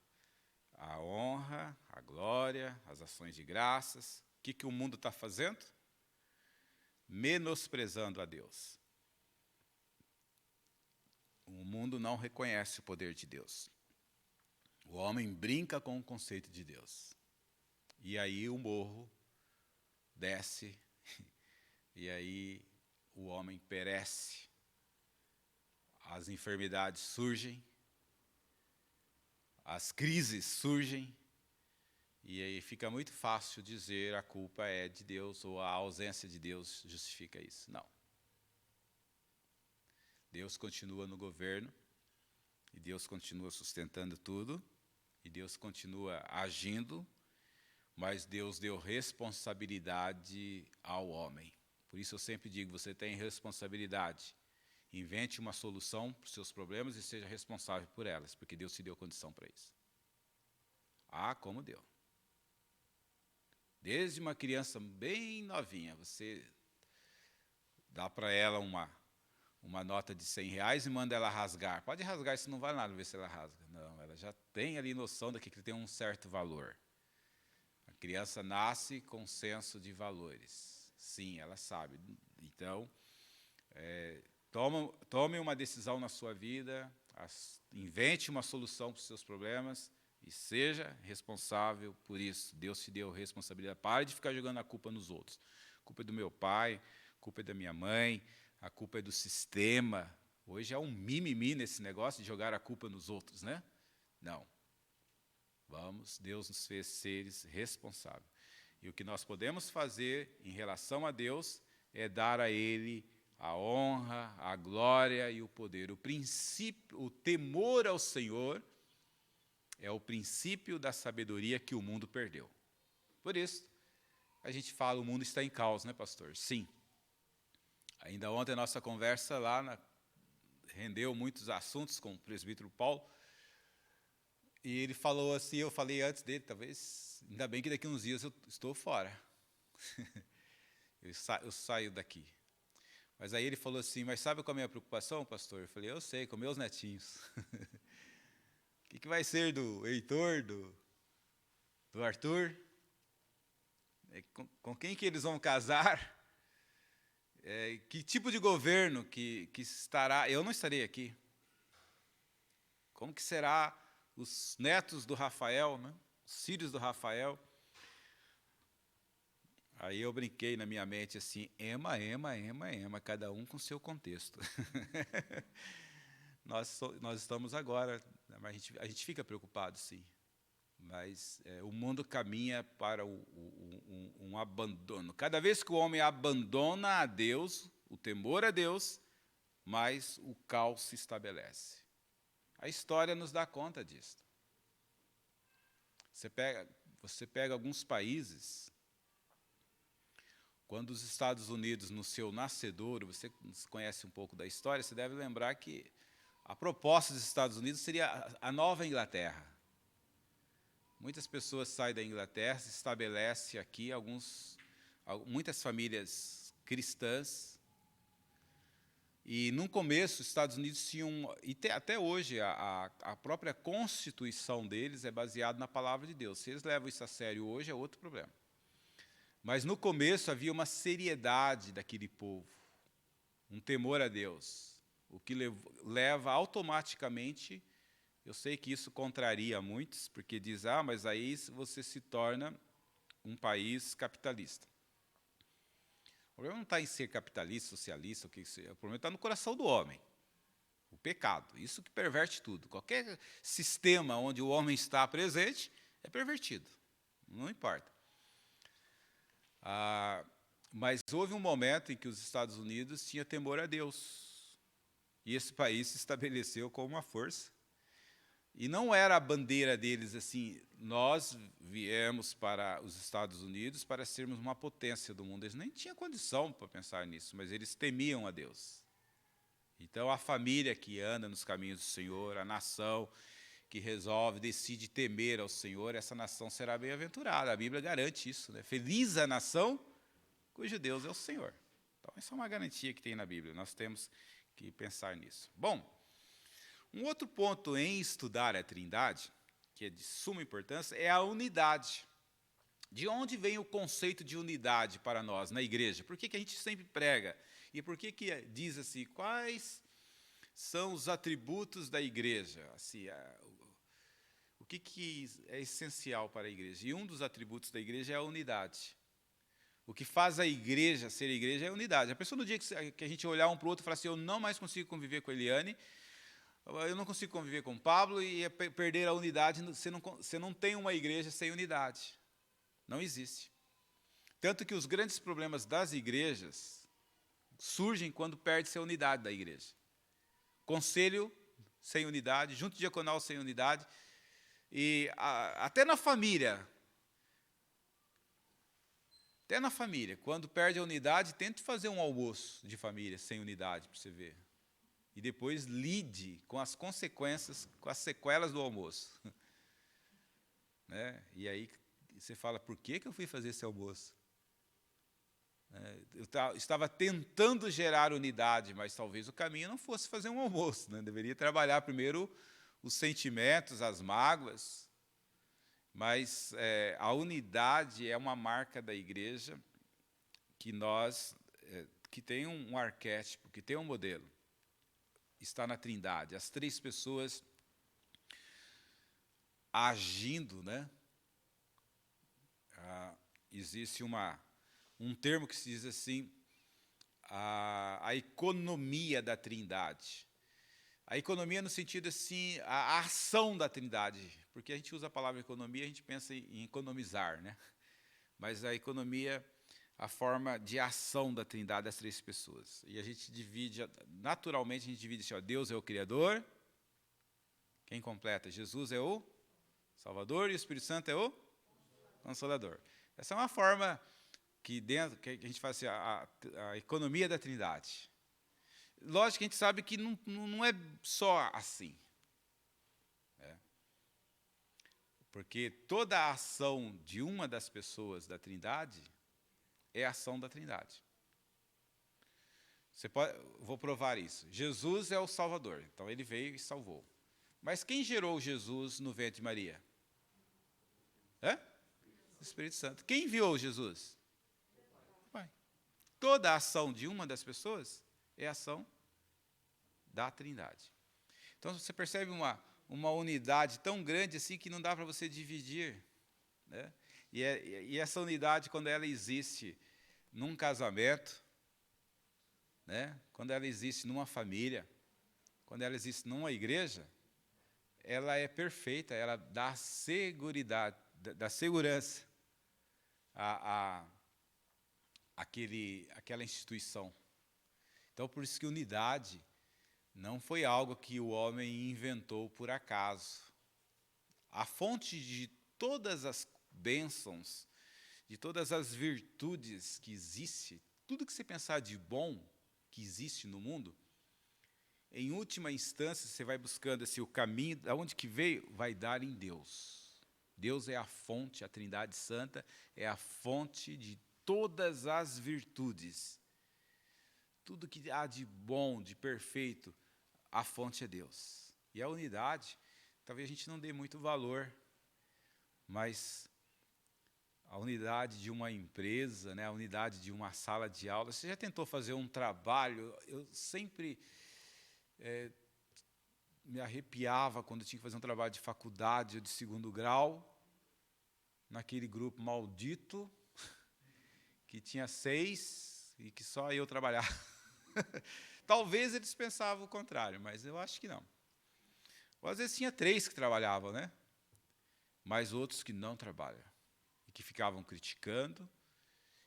a honra, a glória, as ações de graças. O que o mundo está fazendo? Menosprezando a Deus. O mundo não reconhece o poder de Deus. O homem brinca com o conceito de Deus. E aí o morro desce, e aí o homem perece. As enfermidades surgem, as crises surgem, e aí fica muito fácil dizer a culpa é de Deus ou a ausência de Deus justifica isso. Não. Deus continua no governo, e Deus continua sustentando tudo, e Deus continua agindo, mas Deus deu responsabilidade ao homem. Por isso eu sempre digo, você tem responsabilidade. Invente uma solução para os seus problemas e seja responsável por elas, porque Deus te deu condição para isso. Como deu. Desde uma criança bem novinha, você dá para ela uma nota de R$100 e manda ela rasgar. Pode rasgar, isso não vale nada, ver se ela rasga. Não, ela já tem ali noção de que tem um certo valor. A criança nasce com senso de valores. Sim, ela sabe. Então, tome uma decisão na sua vida, invente uma solução para os seus problemas e seja responsável por isso. Deus te deu responsabilidade. Pare de ficar jogando a culpa nos outros. A culpa é do meu pai, a culpa é da minha mãe, a culpa é do sistema. Hoje é um mimimi nesse negócio de jogar a culpa nos outros, né? Não. Deus nos fez seres responsáveis. E o que nós podemos fazer em relação a Deus é dar a Ele a honra, a glória e o poder. O temor ao Senhor é o princípio da sabedoria que o mundo perdeu. Por isso, a gente fala, o mundo está em caos, né, pastor? Sim. Ainda ontem a nossa conversa lá rendeu muitos assuntos com o presbítero Paulo. E ele falou assim, eu falei antes dele, talvez, ainda bem que daqui a uns dias eu estou fora. eu saio daqui. Mas aí ele falou assim, mas sabe qual é a minha preocupação, pastor? Eu falei, eu sei, com meus netinhos. O que vai ser do Heitor, do Arthur? Com quem que eles vão casar? Que tipo de governo que estará? Eu não estarei aqui. Como que será os netos do Rafael, né? Os filhos do Rafael? Aí eu brinquei na minha mente assim, ema, cada um com seu contexto. nós estamos agora, a gente fica preocupado, sim. Mas o mundo caminha para um abandono. Cada vez que o homem abandona a Deus, o temor a Deus, mais o caos se estabelece. A história nos dá conta disso. Você pega alguns países, quando os Estados Unidos, no seu nascedouro, você conhece um pouco da história, você deve lembrar que a proposta dos Estados Unidos seria a nova Inglaterra. Muitas pessoas saem da Inglaterra, se estabelecem aqui, muitas famílias cristãs. E, no começo, os Estados Unidos tinham, e até hoje, a própria Constituição deles é baseada na palavra de Deus. Se eles levam isso a sério hoje, é outro problema. Mas, no começo, havia uma seriedade daquele povo, um temor a Deus, o que leva automaticamente. Eu sei que isso contraria muitos, porque diz, mas aí você se torna um país capitalista. O problema não está em ser capitalista, socialista, o problema está no coração do homem. O pecado, isso que perverte tudo. Qualquer sistema onde o homem está presente é pervertido, não importa. Mas houve um momento em que os Estados Unidos tinham temor a Deus, e esse país se estabeleceu como uma força. E não era a bandeira deles assim, nós viemos para os Estados Unidos para sermos uma potência do mundo. Eles nem tinham condição para pensar nisso, mas eles temiam a Deus. Então, a família que anda nos caminhos do Senhor, a nação que decide temer ao Senhor, essa nação será bem-aventurada. A Bíblia garante isso, né? Feliz a nação cujo Deus é o Senhor. Então, essa é uma garantia que tem na Bíblia. Nós temos que pensar nisso. Bom, um outro ponto em estudar a Trindade, que é de suma importância, é a unidade. De onde vem o conceito de unidade para nós, na igreja? Por que a gente sempre prega? E por que diz assim, quais são os atributos da igreja? Assim, o que é essencial para a igreja? E um dos atributos da igreja é a unidade. O que faz a igreja ser igreja é a unidade. A pessoa, no dia que a gente olhar um para o outro e falar assim, eu não mais consigo conviver com a Eliane, eu não consigo conviver com o Pablo, e perder a unidade, você não tem uma igreja sem unidade. Não existe. Tanto que os grandes problemas das igrejas surgem quando perde-se a unidade da igreja. Conselho sem unidade, junto diaconal sem unidade, e até na família. Até na família, quando perde a unidade, tente fazer um almoço de família sem unidade, para você ver. E depois lide com as consequências, com as sequelas do almoço. Né? E aí você fala, por que eu fui fazer esse almoço? Eu estava tentando gerar unidade, mas talvez o caminho não fosse fazer um almoço. Né? Deveria trabalhar primeiro os sentimentos, as mágoas. Mas a unidade é uma marca da igreja que tem um arquétipo, que tem um modelo. Está na Trindade, as três pessoas agindo, né? Existe um termo que se diz assim, a economia da Trindade. A economia no sentido assim, a ação da Trindade, porque a gente usa a palavra economia, a gente pensa em economizar, né? Mas a economia, a forma de ação da Trindade das três pessoas. E a gente divide, naturalmente a gente divide assim, Deus é o Criador, quem completa? Jesus é o Salvador e o Espírito Santo é o Consolador. Essa é uma forma que a gente fala assim, a economia da Trindade. Lógico que a gente sabe que não é só assim. Porque toda a ação de uma das pessoas da Trindade é a ação da Trindade. Vou provar isso. Jesus é o Salvador, então ele veio e salvou. Mas quem gerou Jesus no ventre de Maria? O Espírito Santo. Quem enviou Jesus? O Pai. Toda a ação de uma das pessoas é a ação da Trindade. Então você percebe uma unidade tão grande assim que não dá para você dividir. Né? E essa unidade, quando ela existe num casamento, né? Quando ela existe numa família, quando ela existe numa igreja, ela é perfeita, ela dá seguridade, dá segurança àquela instituição. Então, por isso que unidade não foi algo que o homem inventou por acaso. A fonte de todas as bênçãos, de todas as virtudes que existe, tudo que você pensar de bom que existe no mundo, em última instância, você vai buscando o caminho, de onde que veio, vai dar em Deus. Deus é a fonte, a Trindade Santa é a fonte de todas as virtudes. Tudo que há de bom, de perfeito, a fonte é Deus. E a unidade, talvez a gente não dê muito valor, mas a unidade de uma empresa, né, a unidade de uma sala de aula. Você já tentou fazer um trabalho? Eu sempre me arrepiava quando tinha que fazer um trabalho de faculdade ou de segundo grau, naquele grupo maldito, que tinha 6 e que só eu trabalhava. Talvez eles pensavam o contrário, mas eu acho que não. Ou às vezes tinha 3 que trabalhavam, né? Mas outros que não trabalham. E que ficavam criticando,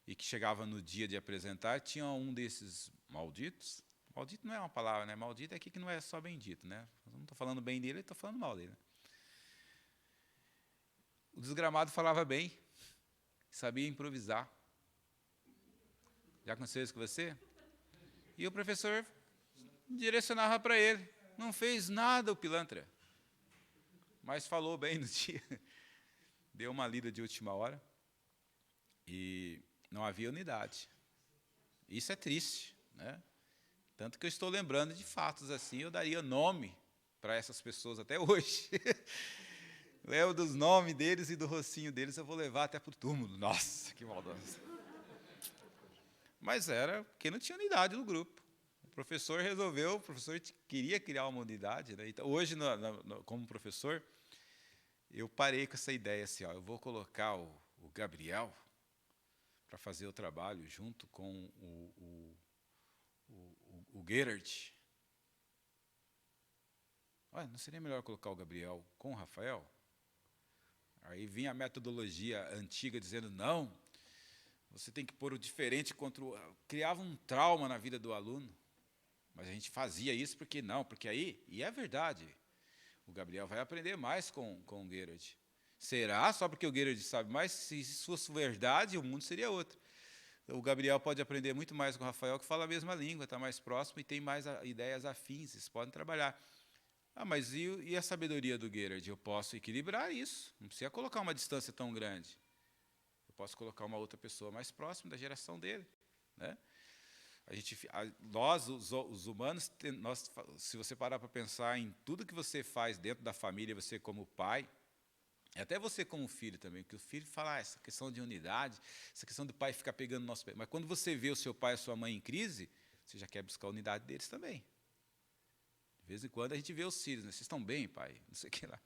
e que chegava no dia de apresentar, tinha um desses malditos. Maldito não é uma palavra, né? Maldito é aqui que não é só bendito, né? Eu não estou falando bem dele, estou falando mal dele. Né? O desgramado falava bem, sabia improvisar. Já aconteceu isso com você? E o professor direcionava para ele. Não fez nada o pilantra, mas falou bem no dia. Deu uma lida de última hora e não havia unidade. Isso é triste, né? Tanto que eu estou lembrando de fatos assim, eu daria nome para essas pessoas até hoje. Lembro dos nomes deles e do rocinho deles, eu vou levar até para o túmulo. Nossa, que maldoso. Mas era porque não tinha unidade no grupo. O professor queria criar uma unidade. Né? Então, hoje, como professor, eu parei com essa ideia assim, eu vou colocar o Gabriel para fazer o trabalho junto com o Gerard. Olha, não seria melhor colocar o Gabriel com o Rafael? Aí vinha a metodologia antiga dizendo, não, você tem que pôr o diferente contra o... Criava um trauma na vida do aluno. Mas a gente fazia isso porque aí, e é verdade, o Gabriel vai aprender mais com o Gerard. Será? Só porque o Gerard sabe mais? Se isso fosse verdade, o mundo seria outro. O Gabriel pode aprender muito mais com o Rafael, que fala a mesma língua, está mais próximo e tem mais ideias afins, eles podem trabalhar. Mas e a sabedoria do Gerard? Eu posso equilibrar isso, não precisa colocar uma distância tão grande. Eu posso colocar uma outra pessoa mais próxima da geração dele. Né? Nós, os humanos, se você parar para pensar em tudo que você faz dentro da família, você como pai, e até você como filho também, porque o filho fala essa questão de unidade, essa questão do pai ficar pegando o nosso pé. Mas quando você vê o seu pai e a sua mãe em crise, você já quer buscar a unidade deles também. De vez em quando a gente vê os filhos, né? Vocês estão bem, pai? Não sei o que lá.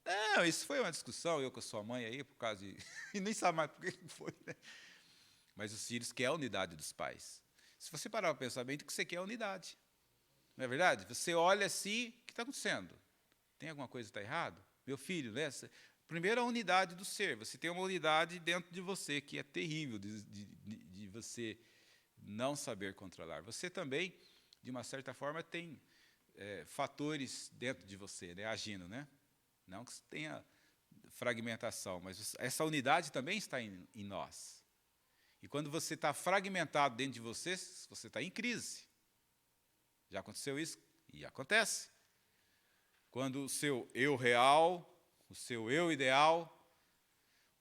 Não, isso foi uma discussão, eu com a sua mãe aí, por causa de... e nem sabe mais por que foi, né? Mas os filhos querem a unidade dos pais. Se você parar para pensar bem, o que você quer é a unidade. Não é verdade? Você olha assim, o que está acontecendo? Tem alguma coisa que está errado? Meu filho, né? Primeiro, a unidade do ser. Você tem uma unidade dentro de você que é terrível de você não saber controlar. Você também, de uma certa forma, tem fatores dentro de você, né, agindo. Né? Não que tenha fragmentação, mas essa unidade também está em nós. E quando você está fragmentado dentro de você, você está em crise. Já aconteceu isso? E acontece. Quando o seu eu real, o seu eu ideal,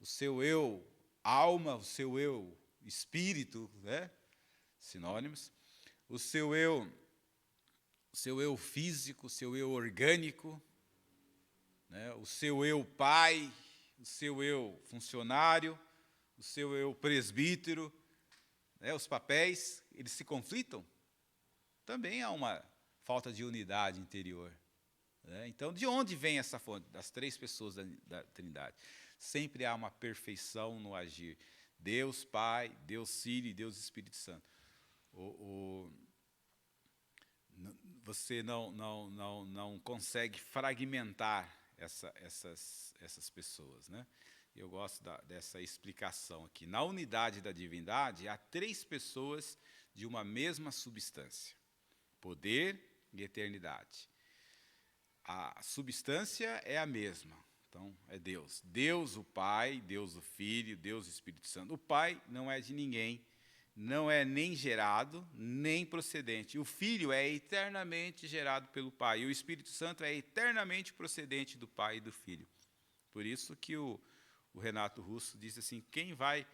o seu eu alma, o seu eu espírito, né? Sinônimos, o seu eu físico, o seu eu orgânico, né? O seu eu pai, o seu eu funcionário, o seu eu presbítero, né? Os papéis, eles se conflitam. Também há uma falta de unidade interior. Né? Então, de onde vem essa fonte? Das três pessoas da Trindade. Sempre há uma perfeição no agir. Deus Pai, Deus Filho e Deus Espírito Santo. Você não consegue fragmentar essas pessoas. Né? Eu gosto dessa explicação aqui. Na unidade da divindade, há três pessoas de uma mesma substância. Poder e eternidade. A substância é a mesma. Então, é Deus. Deus o Pai, Deus o Filho, Deus o Espírito Santo. O Pai não é de ninguém, não é nem gerado, nem procedente. O Filho é eternamente gerado pelo Pai. E o Espírito Santo é eternamente procedente do Pai e do Filho. Por isso que o Renato Russo diz assim, quem vai...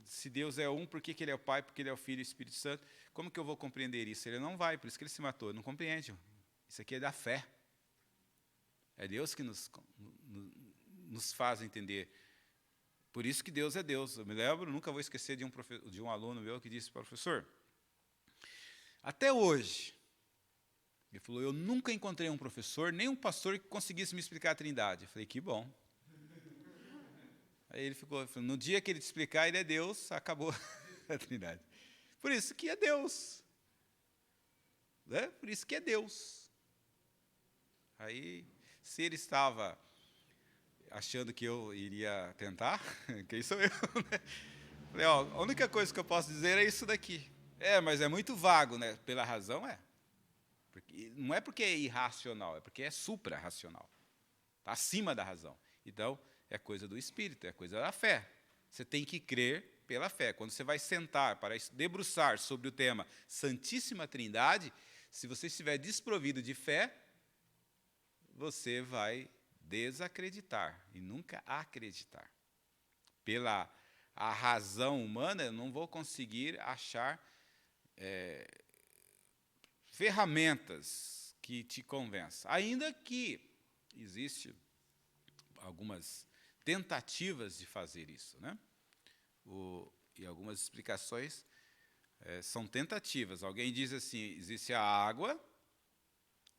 Se Deus é um, por que ele é o Pai, porque ele é o Filho e o Espírito Santo? Como que eu vou compreender isso? Ele não vai, por isso que ele se matou. Não compreende. Isso aqui é da fé. É Deus que nos faz entender. Por isso que Deus é Deus. Eu me lembro, nunca vou esquecer de um aluno meu que disse, professor, até hoje, ele falou, eu nunca encontrei um professor, nem um pastor que conseguisse me explicar a Trindade. Eu falei, que bom. Aí ele falou, no dia que ele te explicar, ele é Deus, acabou a Trindade. Por isso que é Deus. Né? Por isso que é Deus. Aí, se ele estava achando que eu iria tentar, quem sou eu? Né? Falei, ó, a única coisa que eu posso dizer é isso daqui. Mas é muito vago, né? Pela razão é. Porque, não é porque é irracional, é porque é supra-racional. Está acima da razão. Então, é coisa do Espírito, é coisa da fé. Você tem que crer pela fé. Quando você vai sentar para debruçar sobre o tema Santíssima Trindade, se você estiver desprovido de fé, você vai desacreditar e nunca acreditar. Pela a razão humana, eu não vou conseguir achar ferramentas que te convençam. Ainda que existe algumas tentativas de fazer isso, né? E algumas explicações são tentativas. Alguém diz assim, existe a água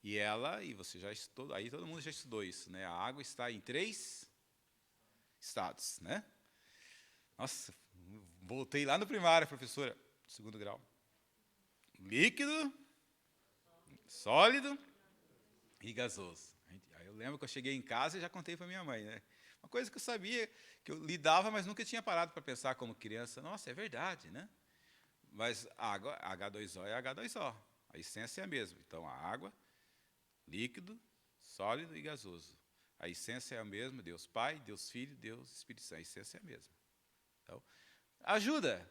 e você já estudou, aí todo mundo já estudou isso, né? A água está em 3 estados, né? Nossa, voltei lá no primário, professora, 2º grau. Líquido, sólido e gasoso. Aí eu lembro que eu cheguei em casa e já contei para minha mãe, né? Uma coisa que eu sabia, que eu lidava, mas nunca tinha parado para pensar como criança. Nossa, é verdade, né? Mas a água, H2O é H2O. A essência é a mesma. Então, a água, líquido, sólido e gasoso. A essência é a mesma, Deus Pai, Deus Filho, Deus Espírito Santo. A essência é a mesma. Então, ajuda,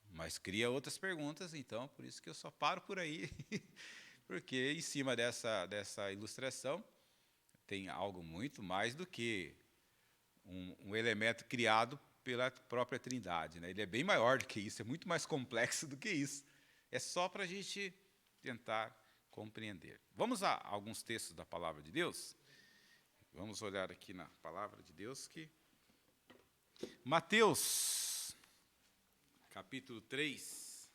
mas cria outras perguntas, então, por isso que eu só paro por aí, porque em cima dessa ilustração tem algo muito mais do que um elemento criado pela própria Trindade. Né? Ele é bem maior do que isso, é muito mais complexo do que isso. É só para a gente tentar compreender. Vamos a alguns textos da Palavra de Deus? Vamos olhar aqui na Palavra de Deus que Mateus, capítulo 3,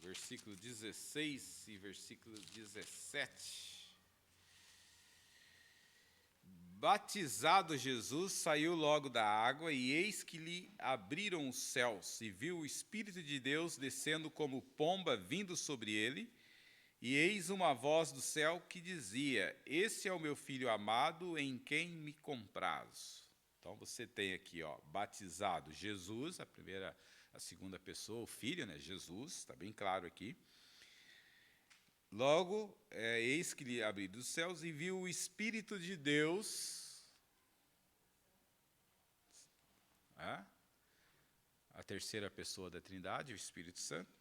versículo 16 e versículo 17. Batizado Jesus, saiu logo da água, e eis que lhe abriram os céus, e viu o Espírito de Deus descendo como pomba vindo sobre ele, e eis uma voz do céu que dizia, este é o meu Filho amado, em quem me comprazo. Então, você tem aqui, batizado Jesus, a segunda pessoa, o Filho, né, Jesus, está bem claro aqui. Logo, eis que lhe abriram os céus e viu o Espírito de Deus a terceira pessoa da Trindade, o Espírito Santo.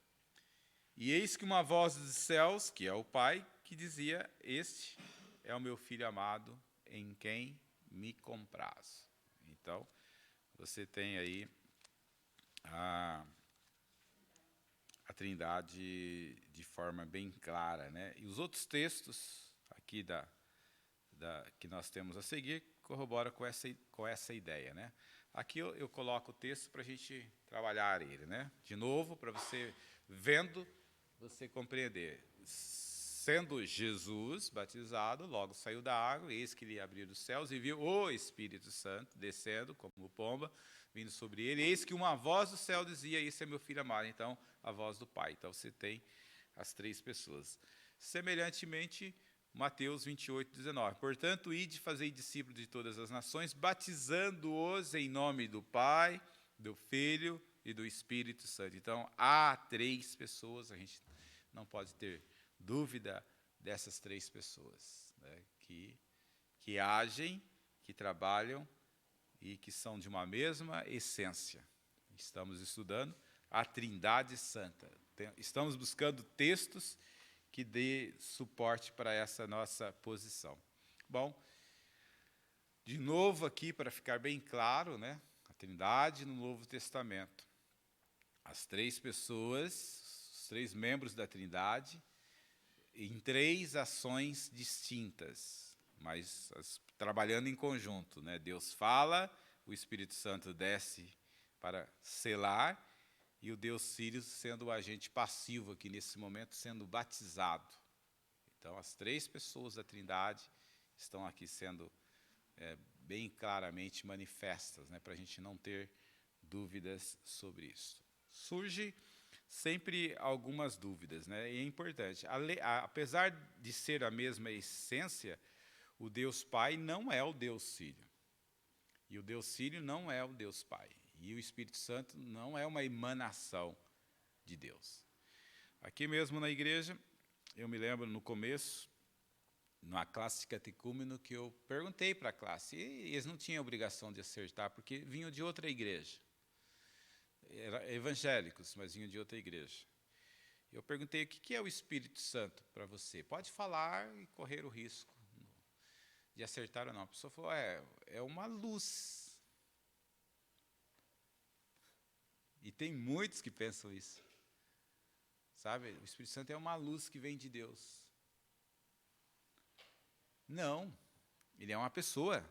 E eis que uma voz dos céus, que é o Pai, que dizia: este é o meu Filho amado, em quem me comprazo. Então, você tem aí a Trindade de forma bem clara, né? E os outros textos aqui que nós temos a seguir corroboram com essa ideia, né? Aqui eu coloco o texto para a gente trabalhar ele, né? De novo, para você vendo, você compreender. Sendo Jesus batizado, logo saiu da água, eis que lhe abriu os céus e viu o Espírito Santo descendo como pomba, vindo sobre ele. Eis que uma voz do céu dizia: esse é meu filho amado. Então, a voz do Pai. Então, você tem as três pessoas. Semelhantemente, Mateus 28, 19. Portanto, ide, fazei discípulos de todas as nações, batizando-os em nome do Pai, do Filho e do Espírito Santo. Então, há três pessoas, a gente não pode ter dúvida dessas três pessoas, né, que agem, que trabalham e que são de uma mesma essência. Estamos estudando a Trindade Santa. Estamos buscando textos que dê suporte para essa nossa posição. Bom, de novo aqui, para ficar bem claro, né, a Trindade no Novo Testamento. As três pessoas, os três membros da Trindade, em três ações distintas, mas trabalhando em conjunto, né? Deus fala, o Espírito Santo desce para selar, e o Deus Filho sendo o agente passivo aqui nesse momento, sendo batizado. Então, as três pessoas da Trindade estão aqui sendo bem claramente manifestas, né, para a gente não ter dúvidas sobre isso. Surge sempre algumas dúvidas, né, e é importante. Apesar de ser a mesma essência, o Deus Pai não é o Deus Filho. E o Deus Filho não é o Deus Pai. E o Espírito Santo não é uma emanação de Deus. Aqui mesmo na igreja, eu me lembro no começo, numa classe de catecúmeno, que eu perguntei para a classe, e eles não tinham obrigação de acertar, porque vinham de outra igreja. Eram evangélicos, mas vinham de outra igreja. Eu perguntei: o que é o Espírito Santo para você? Pode falar e correr o risco de acertar ou não. A pessoa falou: é uma luz. E tem muitos que pensam isso. Sabe, o Espírito Santo é uma luz que vem de Deus. Não, ele é uma pessoa.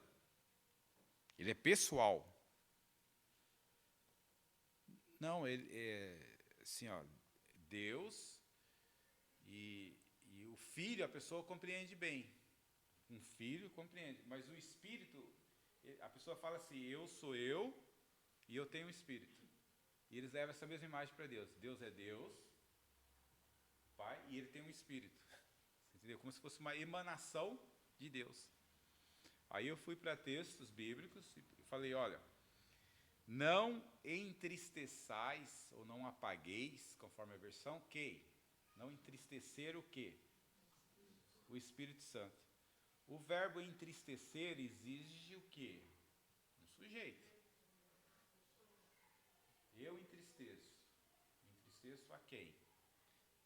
Ele é pessoal. Não, ele é assim, ó, Deus e o Filho, a pessoa compreende bem. Um filho compreende, mas o Espírito, a pessoa fala assim: eu sou eu e eu tenho o Espírito. E eles levam essa mesma imagem para Deus. Deus é Deus, Pai, e ele tem um Espírito. Entendeu? Como se fosse uma emanação de Deus. Aí eu fui para textos bíblicos e falei: olha, não entristeçais ou não apagueis, conforme a versão, que? Não entristecer o quê? O Espírito Santo. O verbo entristecer exige o quê? Um sujeito. Eu entristeço. Entristeço a quem?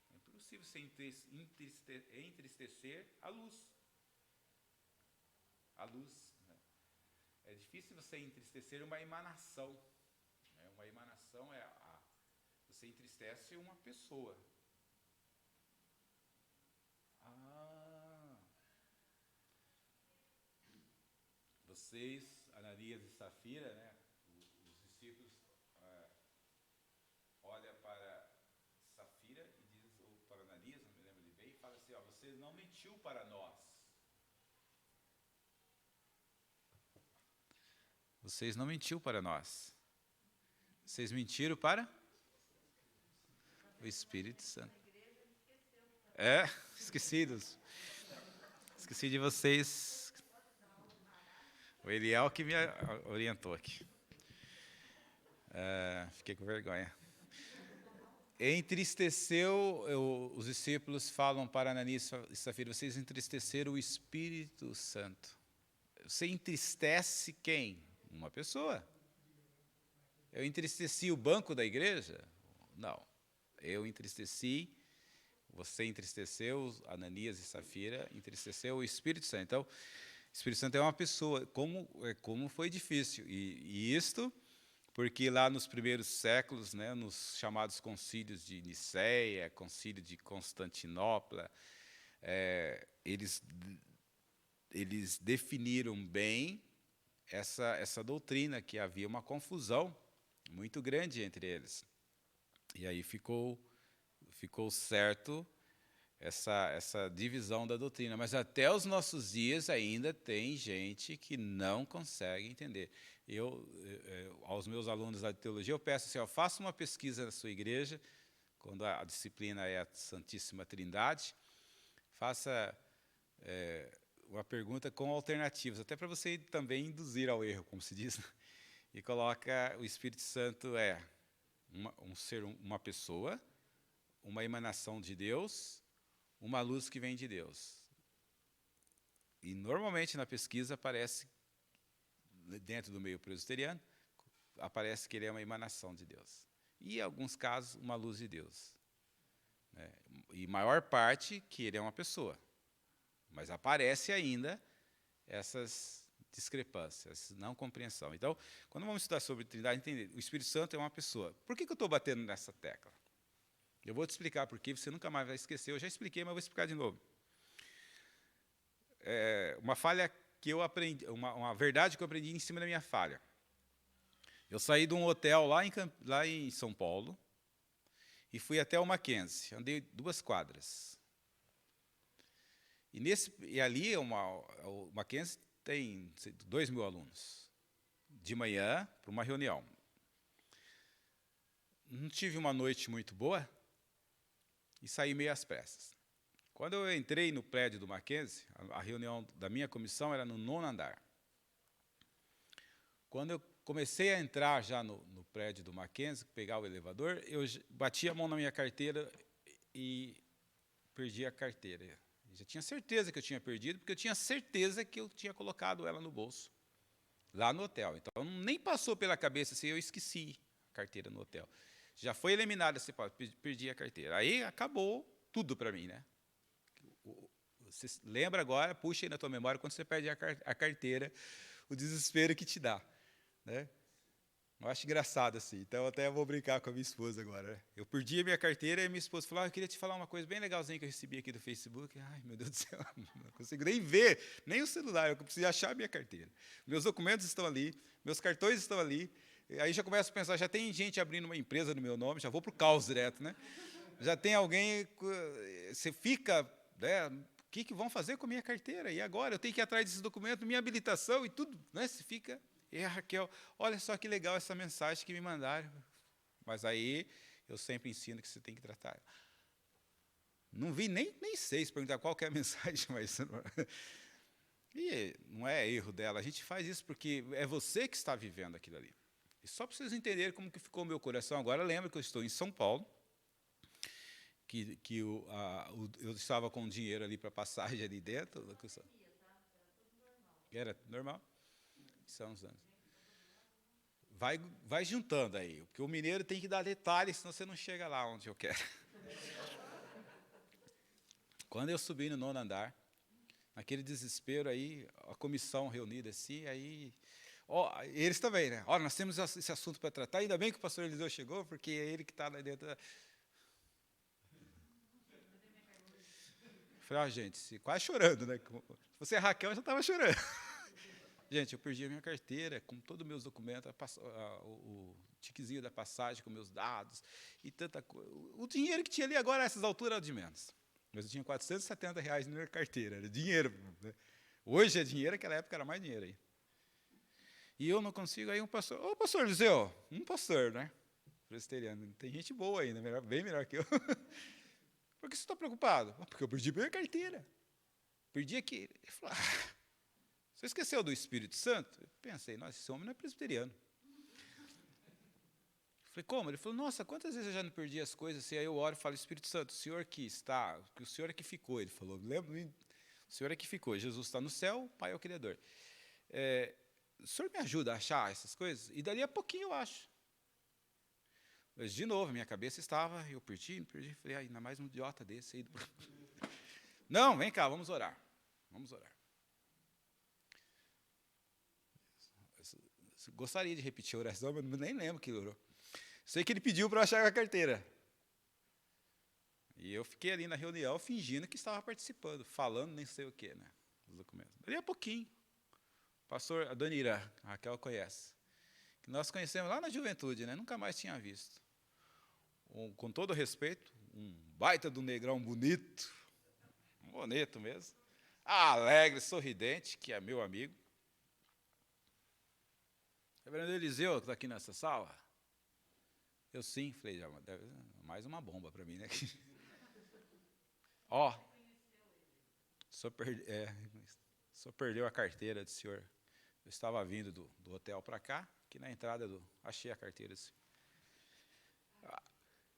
É impossível você entristecer a luz. A luz. Né? É difícil você entristecer uma emanação. Né? Uma emanação você entristece uma pessoa. Vocês, Ananias e Safira, né? Os discípulos olha para Safira e diz, ou para Ananias, não me lembro de bem, e fala assim: ó, você não mentiu para nós. Vocês não mentiu para nós. Vocês mentiram para o Espírito Santo. Esquecidos. Esqueci de vocês. O Eliel que me orientou aqui. Fiquei com vergonha. Entristeceu, os discípulos falam para Ananias e Safira: vocês entristeceram o Espírito Santo. Você entristece quem? Uma pessoa. Eu entristeci o banco da igreja? Não. Eu entristeci, você entristeceu, Ananias e Safira, entristeceu o Espírito Santo. Então, o Espírito Santo é uma pessoa. Como foi difícil. E isto porque lá nos primeiros séculos, né, nos chamados concílios de Nicéia, concílio de Constantinopla, eles definiram bem essa doutrina, que havia uma confusão muito grande entre eles. E aí ficou certo essa divisão da doutrina. Mas até os nossos dias ainda tem gente que não consegue entender. Aos meus alunos de teologia, eu peço assim, faça uma pesquisa na sua igreja, quando a disciplina é a Santíssima Trindade, faça uma pergunta com alternativas, até para você também induzir ao erro, como se diz, e coloca o Espírito Santo uma pessoa, uma emanação de Deus, uma luz que vem de Deus. E normalmente na pesquisa aparece, dentro do meio presbiteriano, aparece que ele é uma emanação de Deus. E em alguns casos, uma luz de Deus. E maior parte que ele é uma pessoa. Mas aparece ainda essas discrepâncias, não compreensão. Então, quando vamos estudar sobre Trindade, entender, o Espírito Santo é uma pessoa. Por que eu estou batendo nessa tecla? Eu vou te explicar por quê, você nunca mais vai esquecer. Eu já expliquei, mas vou explicar de novo. Uma falha que eu aprendi, uma verdade que eu aprendi em cima da minha falha. Eu saí de um hotel lá em São Paulo e fui até o Mackenzie. Andei 2 quadras. E ali, o Mackenzie tem 2.000 alunos. De manhã, para uma reunião. Não tive uma noite muito boa e saí meio às pressas. Quando eu entrei no prédio do Mackenzie, a reunião da minha comissão era no 9º andar. Quando eu comecei a entrar já no prédio do Mackenzie, pegar o elevador, eu bati a mão na minha carteira e perdi a carteira. Eu já tinha certeza que eu tinha perdido, porque eu tinha certeza que eu tinha colocado ela no bolso, lá no hotel. Então, nem passou pela cabeça assim, eu esqueci a carteira no hotel. Já foi eliminada essa hipótese, perdi a carteira. Aí acabou tudo para mim, né? Você lembra agora, puxa aí na tua memória, quando você perde a carteira, o desespero que te dá, né? Eu acho engraçado assim, então até vou brincar com a minha esposa agora, né? Eu perdi a minha carteira e minha esposa falou, eu queria te falar uma coisa bem legalzinha que eu recebi aqui do Facebook. Ai, meu Deus do céu, não consigo nem ver, nem o celular, eu preciso achar a minha carteira. Meus documentos estão ali, meus cartões estão ali, aí já começo a pensar, já tem gente abrindo uma empresa no meu nome, já vou para o caos direto, né? Já tem alguém, você fica, né, o que vão fazer com a minha carteira? E agora? Eu tenho que ir atrás desses documentos, minha habilitação e tudo, né? Você fica... E a Raquel, olha só que legal essa mensagem que me mandaram. Mas aí, eu sempre ensino que você tem que tratar. Não vi, nem sei se perguntar qual que é a mensagem, mas... E não é erro dela, a gente faz isso porque é você que está vivendo aquilo ali. E só para vocês entenderem como que ficou o meu coração agora, lembra que eu estou em São Paulo, que eu estava com dinheiro ali para passagem ali dentro. Era normal? São os anos. Vai juntando aí, porque o mineiro tem que dar detalhes, senão você não chega lá onde eu quero. Quando eu subi no 9º andar, naquele desespero aí, a comissão reunida assim, aí... eles também, né? Olha, nós temos esse assunto para tratar, ainda bem que o pastor Eliseu chegou, porque é ele que está lá dentro. Falei, gente, quase chorando, né? Se você é Raquel, eu já estava chorando. Gente, eu perdi a minha carteira com todos os meus documentos, o tiquezinho da passagem com meus dados e tanta coisa. O dinheiro que tinha ali agora, a essas alturas, era de menos. Mas eu tinha R$470 na minha carteira, era dinheiro. Né? Hoje é dinheiro, naquela época era mais dinheiro aí. E eu não consigo, aí um pastor, pastor Eliseu, um pastor, né? Presbiteriano, tem gente boa ainda, bem melhor que eu. Por que você está preocupado? Porque eu perdi a minha carteira. Perdi aqui. Ele falou, você esqueceu do Espírito Santo? Eu pensei, nossa, esse homem não é presbiteriano. Eu falei, como? Ele falou, nossa, quantas vezes eu já não perdi as coisas? E aí eu oro e falo, Espírito Santo, o Senhor que está, que o Senhor é que ficou. Ele falou, lembra? O Senhor é que ficou. Jesus está no céu, o Pai é o Criador. O Senhor me ajuda a achar essas coisas? E dali a pouquinho eu acho. Mas, de novo, minha cabeça estava, eu perdi, falei, ainda mais um idiota desse aí. Não, vem cá, vamos orar. Vamos orar. Eu gostaria de repetir a oração, mas nem lembro que ele orou. Sei que ele pediu para eu achar a carteira. E eu fiquei ali na reunião fingindo que estava participando, falando nem sei o quê, né? Os documentos. Daí a pouquinho, pastor, a dona Ira, a Raquel conhece, que nós conhecemos lá na juventude, né? Nunca mais tinha visto. Com todo respeito, um baita do negrão bonito mesmo, alegre, sorridente, que é meu amigo. Reverendo Eliseu, que está aqui nessa sala? Eu sim, falei, já, mais uma bomba para mim, né? Ó, só perdeu a carteira do senhor. Eu estava vindo do hotel para cá, que na entrada achei a carteira. Assim.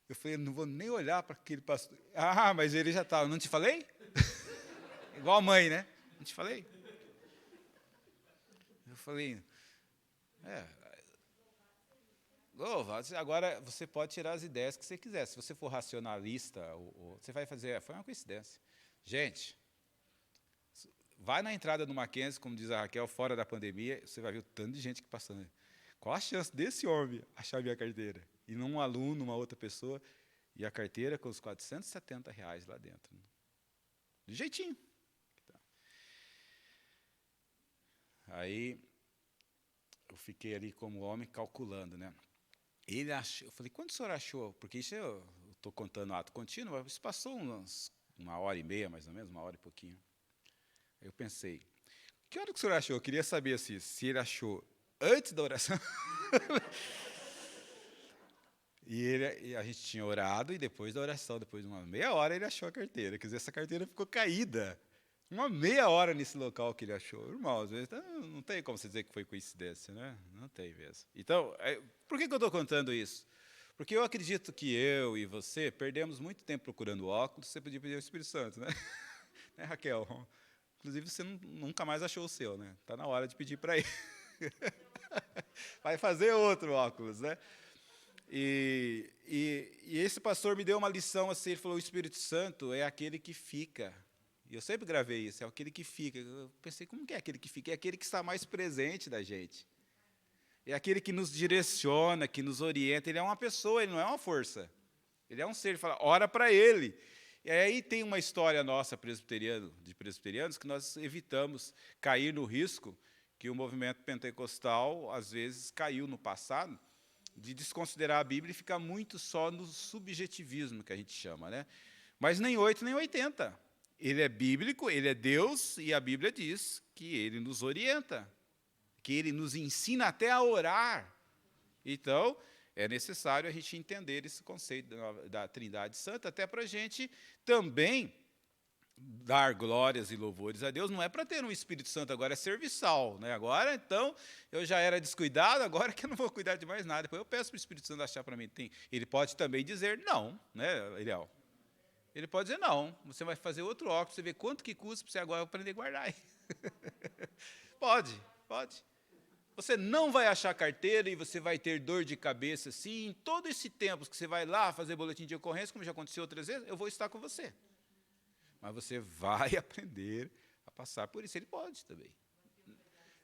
Eu falei, não vou nem olhar para aquele pastor. Ah, mas ele já estava, não te falei? Igual a mãe, né? Não te falei? Eu falei, louvado, agora você pode tirar as ideias que você quiser. Se você for racionalista, você vai fazer, foi uma coincidência. Gente, vai na entrada do Mackenzie, como diz a Raquel, fora da pandemia, você vai ver o tanto de gente que passando. Qual a chance desse homem achar minha carteira? E não um aluno, uma outra pessoa, e a carteira com os R$470 lá dentro. De jeitinho. Aí, eu fiquei ali como homem calculando, né? Ele achou, eu falei, quando o senhor achou? Porque isso eu estou contando ato contínuo, isso passou uma hora e meia, mais ou menos, uma hora e pouquinho. Aí eu pensei, que hora que o senhor achou? Eu queria saber se ele achou antes da oração. E a gente tinha orado, e depois da oração, depois de uma meia hora, ele achou a carteira. Quer dizer, essa carteira ficou caída. Uma meia hora nesse local que ele achou. Irmão, às vezes não tem como você dizer que foi coincidência, né? Não tem mesmo. Então, por que eu estou contando isso? Porque eu acredito que eu e você perdemos muito tempo procurando óculos, você podia pedir o Espírito Santo, né? Né, Raquel? Inclusive, você nunca mais achou o seu, né? Está na hora de pedir para ele. Vai fazer outro óculos, né? E esse pastor me deu uma lição assim, ele falou, o Espírito Santo é aquele que fica. E eu sempre gravei isso, é aquele que fica. Eu pensei, como que é aquele que fica? É aquele que está mais presente da gente. É aquele que nos direciona, que nos orienta. Ele é uma pessoa, ele não é uma força. Ele é um ser, ele fala, ora para ele. E aí tem uma história nossa, de presbiterianos, que nós evitamos cair no risco que o movimento pentecostal, às vezes, caiu no passado, de desconsiderar a Bíblia e ficar muito só no subjetivismo, que a gente chama. Né? Mas nem 8, nem 80. Ele é bíblico, ele é Deus, e a Bíblia diz que ele nos orienta, que ele nos ensina até a orar. Então, é necessário a gente entender esse conceito da Trindade Santa, até para a gente também dar glórias e louvores a Deus. Não é para ter um Espírito Santo, agora é serviçal. Né? Agora, então, eu já era descuidado, agora que eu não vou cuidar de mais nada. Depois eu peço para o Espírito Santo achar para mim. Ele pode também dizer não, né, Eliel? Ele pode dizer, não, você vai fazer outro óculos, você vê quanto que custa para você agora aprender a guardar. Pode. Você não vai achar carteira e você vai ter dor de cabeça, sim. Em todo esse tempo que você vai lá fazer boletim de ocorrência, como já aconteceu outras vezes, eu vou estar com você. Mas você vai aprender a passar por isso. Ele pode também.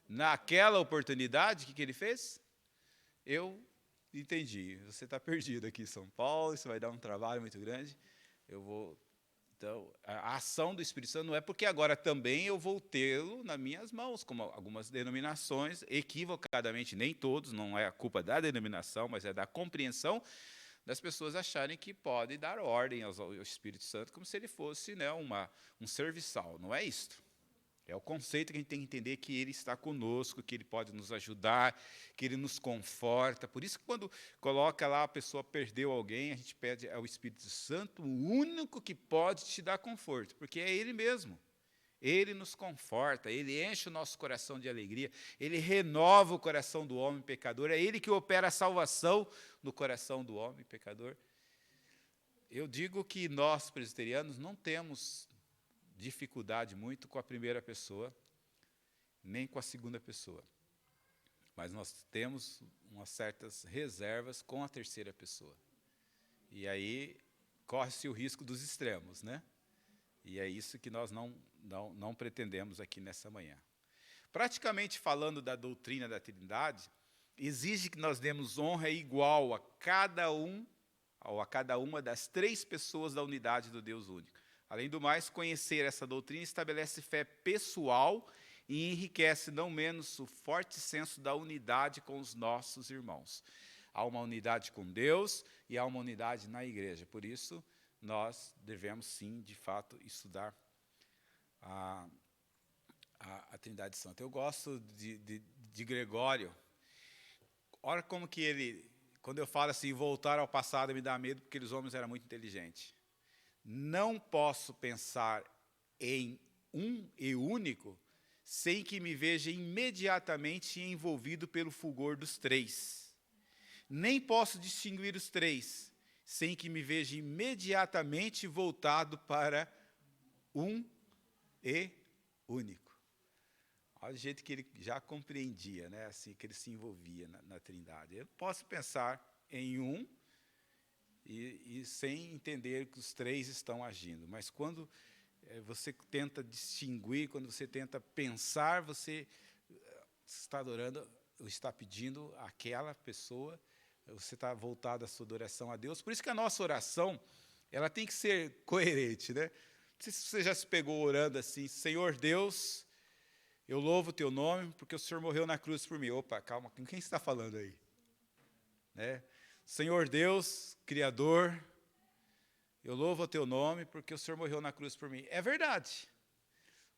Naquela oportunidade, o que ele fez? Eu entendi. Você está perdido aqui em São Paulo, isso vai dar um trabalho muito grande. Então, a ação do Espírito Santo não é porque agora também eu vou tê-lo nas minhas mãos, como algumas denominações, equivocadamente, nem todos, não é a culpa da denominação, mas é da compreensão das pessoas acharem que pode dar ordem ao Espírito Santo como se ele fosse, né, um serviçal. Não é isto. É o conceito que a gente tem que entender, que ele está conosco, que ele pode nos ajudar, que ele nos conforta. Por isso que quando coloca lá a pessoa perdeu alguém, a gente pede ao Espírito Santo, o único que pode te dar conforto, porque é ele mesmo. Ele nos conforta, ele enche o nosso coração de alegria, ele renova o coração do homem pecador, é ele que opera a salvação no coração do homem pecador. Eu digo que nós, presbiterianos, não temos dificuldade muito com a primeira pessoa, nem com a segunda pessoa. mas nós temos umas certas reservas com a terceira pessoa. E aí corre-se o risco dos extremos, né? E é isso que nós não pretendemos aqui nessa manhã. Praticamente falando da doutrina da Trindade, exige que nós demos honra igual a cada um, ou a cada uma das três pessoas da unidade do Deus único. Além do mais, conhecer essa doutrina estabelece fé pessoal e enriquece não menos o forte senso da unidade com os nossos irmãos. Há uma unidade com Deus e há uma unidade na igreja. Por isso, nós devemos, sim, de fato, estudar a Trindade Santa. Eu gosto de Gregório. Olha como que ele, quando eu falo assim, voltar ao passado me dá medo, porque os homens eram muito inteligentes. Não posso pensar em um e único sem que me veja imediatamente envolvido pelo fulgor dos três. Nem posso distinguir os três sem que me veja imediatamente voltado para um e único. Olha o jeito que ele já compreendia, né? Assim, que ele se envolvia na Trindade. Eu posso pensar em um e sem entender que os três estão agindo. Mas quando você tenta distinguir, quando você tenta pensar, você está adorando, está pedindo àquela pessoa, você está voltado a sua adoração a Deus. Por isso que a nossa oração, ela tem que ser coerente, né? Não sei se você já se pegou orando assim, Senhor Deus, eu louvo o teu nome, porque o Senhor morreu na cruz por mim. Opa, calma, com quem você está falando aí? Né? Senhor Deus, Criador, eu louvo o teu nome, porque o Senhor morreu na cruz por mim. É verdade.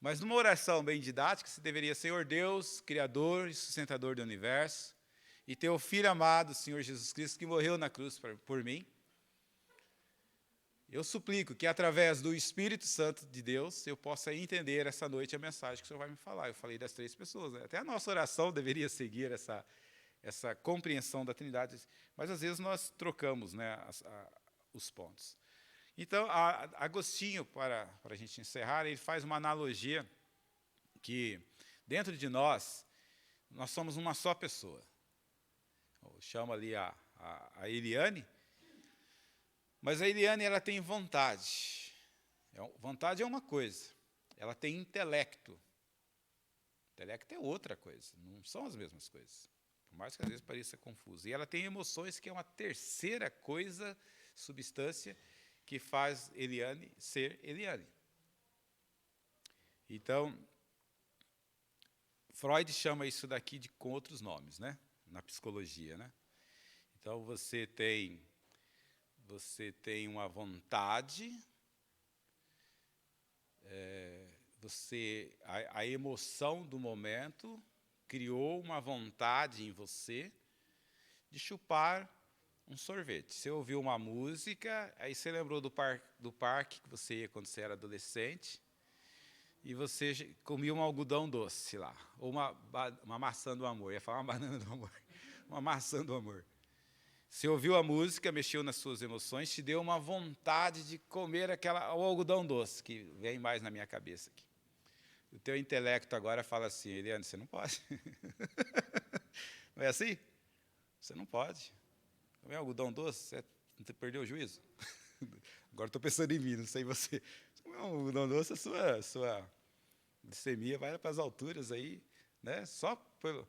Mas numa oração bem didática, você deveria, Senhor Deus, Criador e sustentador do universo, e teu Filho amado, Senhor Jesus Cristo, que morreu na cruz por mim. Eu suplico que, através do Espírito Santo de Deus, eu possa entender essa noite a mensagem que o Senhor vai me falar. Eu falei das três pessoas, né? Até a nossa oração deveria seguir essa compreensão da Trindade, mas às vezes nós trocamos, né, os pontos. Então, Agostinho, para a gente encerrar, ele faz uma analogia que, dentro de nós somos uma só pessoa. Eu chamo ali a Eliane, mas a Eliane ela tem vontade. Vontade é uma coisa, ela tem intelecto. Intelecto é outra coisa, não são as mesmas coisas. Por mais que às vezes pareça confuso. E ela tem emoções, que é uma terceira coisa, substância, que faz Eliane ser Eliane. Então, Freud chama isso daqui com outros nomes, né? Na psicologia, né? Então, você tem uma vontade, a emoção do momento criou uma vontade em você de chupar um sorvete. Você ouviu uma música, aí você lembrou do parque que você ia quando você era adolescente, e você comia um algodão doce lá, ou uma maçã do amor. Eu ia falar uma banana do amor, uma maçã do amor. Você ouviu a música, mexeu nas suas emoções, te deu uma vontade de comer o algodão doce, que vem mais na minha cabeça aqui. O teu intelecto agora fala assim, Eliane, você não pode. Não é assim? Você não pode. Comer algodão doce, você perdeu o juízo? Agora estou pensando em mim, não sei você. Se comer um algodão doce, a sua glicemia vai para as alturas aí, né? Só pelo...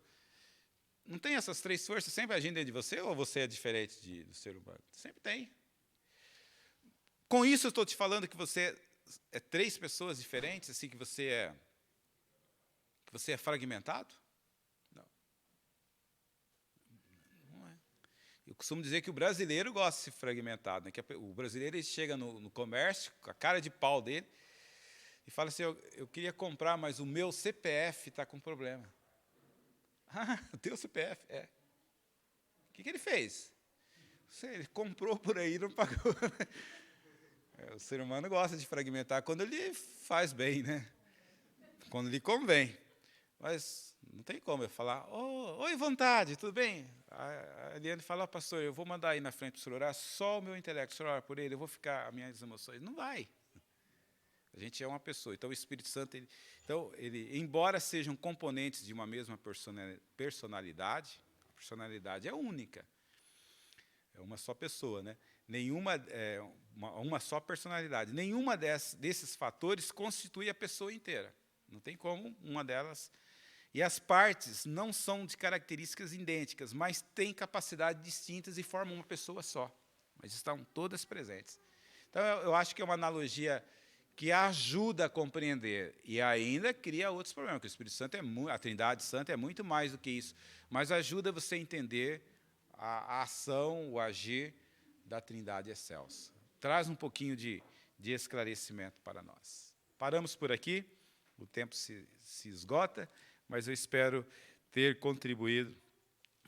Não tem essas três forças sempre agindo dentro de você, ou você é diferente do ser humano? Sempre tem. Com isso, eu estou te falando que você é três pessoas diferentes, assim, que você é fragmentado? Não. Não é. Eu costumo dizer que o brasileiro gosta de se fragmentar, né? Que o brasileiro ele chega no comércio, com a cara de pau dele, e fala assim, eu queria comprar, mas o meu CPF está com problema. Ah, o teu CPF, é. O que ele fez? Ele comprou por aí e não pagou. O ser humano gosta de fragmentar quando ele faz bem, né? Quando lhe convém. Mas não tem como eu falar, oi, vontade, tudo bem? A Eliane fala, pastor, eu vou mandar aí na frente para o senhor orar, só o meu intelecto, o senhor ora por ele, eu vou ficar as minhas emoções. Não vai. A gente é uma pessoa. Então, o Espírito Santo, embora sejam componentes de uma mesma personalidade, a personalidade é única. É uma só pessoa, né? Uma só personalidade. Nenhuma desses fatores constitui a pessoa inteira. Não tem como uma delas. E as partes não são de características idênticas, mas têm capacidades distintas e formam uma pessoa só. Mas estão todas presentes. Então, eu acho que é uma analogia que ajuda a compreender e ainda cria outros problemas, porque o Espírito Santo a Trindade Santa é muito mais do que isso, mas ajuda você a entender a ação, o agir da Trindade excelsa. Traz um pouquinho de esclarecimento para nós. Paramos por aqui, o tempo se esgota, mas eu espero ter contribuído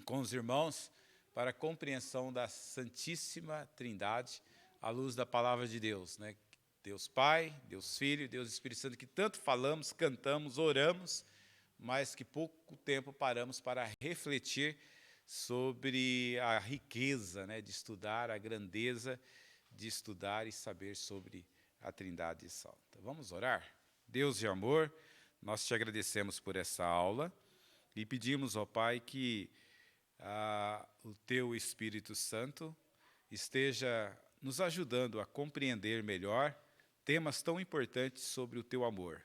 com os irmãos para a compreensão da Santíssima Trindade à luz da Palavra de Deus, né? Deus Pai, Deus Filho, Deus Espírito Santo, que tanto falamos, cantamos, oramos, mas que pouco tempo paramos para refletir sobre a riqueza, né, de estudar, a grandeza de estudar e saber sobre a Trindade Santa. Vamos orar? Deus de amor, nós te agradecemos por essa aula e pedimos, ó Pai, que o teu Espírito Santo esteja nos ajudando a compreender melhor temas tão importantes sobre o teu amor.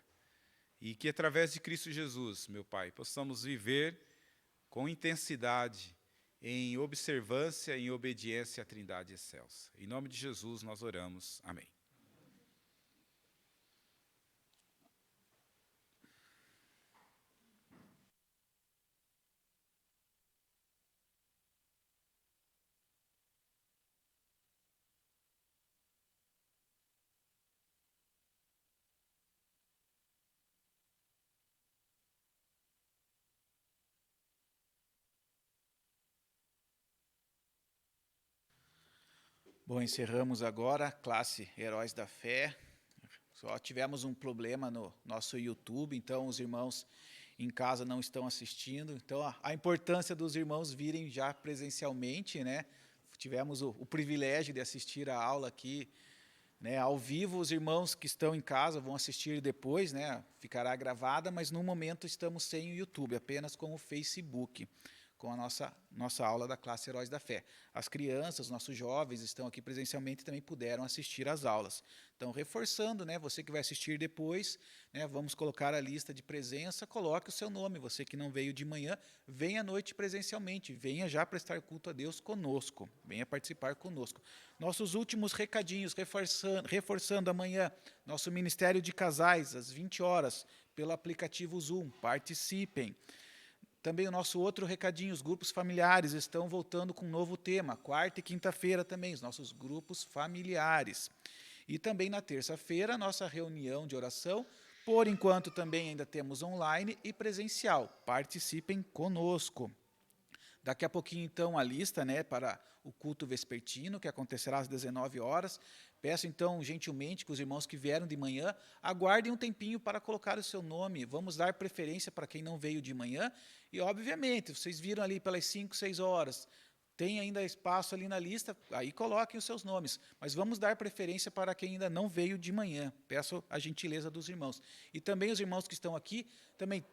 E que, através de Cristo Jesus, meu Pai, possamos viver com intensidade, em observância e em obediência à Trindade excelsa. Em nome de Jesus nós oramos. Amém. Bom, encerramos agora a classe Heróis da Fé. Só tivemos um problema no nosso YouTube, então os irmãos em casa não estão assistindo. Então, a importância dos irmãos virem já presencialmente, né? Tivemos o privilégio de assistir a aula aqui, né, ao vivo. Os irmãos que estão em casa vão assistir depois, né? Ficará gravada, mas no momento estamos sem o YouTube, apenas com o Facebook, com a nossa aula da classe Heróis da Fé. As crianças, nossos jovens estão aqui presencialmente e também puderam assistir às aulas. Então, reforçando, né, você que vai assistir depois, né, vamos colocar a lista de presença, coloque o seu nome. Você que não veio de manhã, venha à noite presencialmente, venha já prestar culto a Deus conosco, venha participar conosco. Nossos últimos recadinhos, reforçando amanhã, nosso Ministério de Casais, às 20 horas, pelo aplicativo Zoom, participem. Também o nosso outro recadinho, os grupos familiares estão voltando com um novo tema, quarta e quinta-feira também, os nossos grupos familiares. E também na terça-feira, nossa reunião de oração, por enquanto também ainda temos online e presencial, participem conosco. Daqui a pouquinho, então, a lista, né, para o culto vespertino, que acontecerá às 19 horas. Peço, então, gentilmente, que os irmãos que vieram de manhã aguardem um tempinho para colocar o seu nome. Vamos dar preferência para quem não veio de manhã. E, obviamente, vocês viram ali pelas 5, 6 horas, tem ainda espaço ali na lista, aí coloquem os seus nomes. Mas vamos dar preferência para quem ainda não veio de manhã. Peço a gentileza dos irmãos. E também os irmãos que estão aqui, também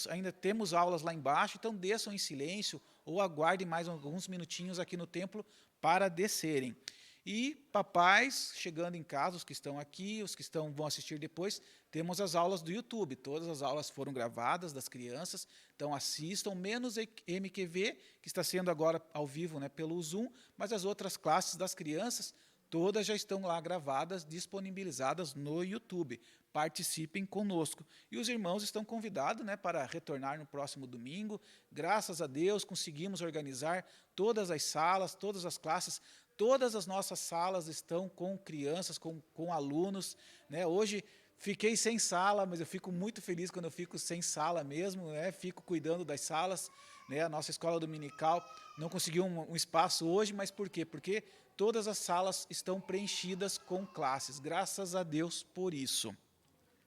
ainda temos aulas lá embaixo, então desçam em silêncio ou aguardem mais alguns minutinhos aqui no templo para descerem. E papais chegando em casa, os que estão aqui, os que vão assistir depois, temos as aulas do YouTube. Todas as aulas foram gravadas das crianças, então assistam, menos MQV, que está sendo agora ao vivo, né, pelo Zoom, mas as outras classes das crianças, todas já estão lá gravadas, disponibilizadas no YouTube. Participem conosco. E os irmãos estão convidados, né, para retornar no próximo domingo. Graças a Deus, conseguimos organizar todas as salas, todas as classes. Todas as nossas salas estão com crianças, com alunos, né? Hoje fiquei sem sala, mas eu fico muito feliz quando eu fico sem sala mesmo, né? Fico cuidando das salas, né? A nossa escola dominical não conseguiu um espaço hoje, mas por quê? Porque todas as salas estão preenchidas com classes, graças a Deus por isso.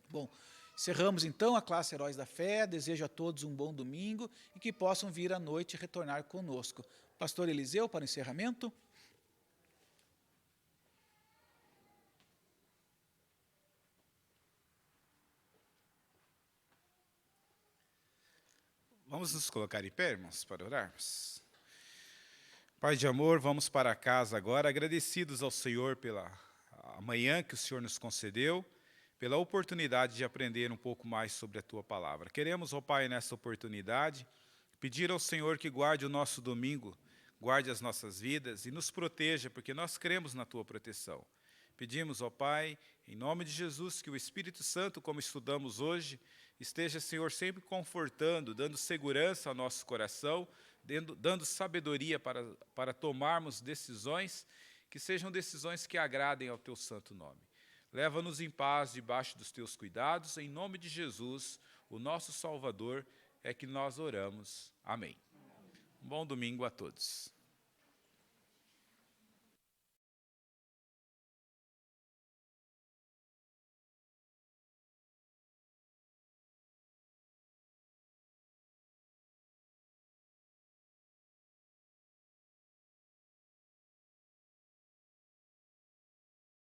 Bom, encerramos então a classe Heróis da Fé, desejo a todos um bom domingo e que possam vir à noite e retornar conosco. Pastor Eliseu, para o encerramento. Vamos nos colocar em pé, irmãos, para orarmos. Pai de amor, vamos para casa agora, agradecidos ao Senhor pela manhã que o Senhor nos concedeu, pela oportunidade de aprender um pouco mais sobre a Tua palavra. Queremos, ó Pai, nessa oportunidade, pedir ao Senhor que guarde o nosso domingo, guarde as nossas vidas e nos proteja, porque nós cremos na Tua proteção. Pedimos, ó Pai, em nome de Jesus, que o Espírito Santo, como estudamos hoje, esteja, Senhor, sempre confortando, dando segurança ao nosso coração, dando sabedoria para tomarmos decisões que sejam decisões que agradem ao Teu santo nome. Leva-nos em paz debaixo dos Teus cuidados, em nome de Jesus, o nosso Salvador, é que nós oramos. Amém. Um bom domingo a todos.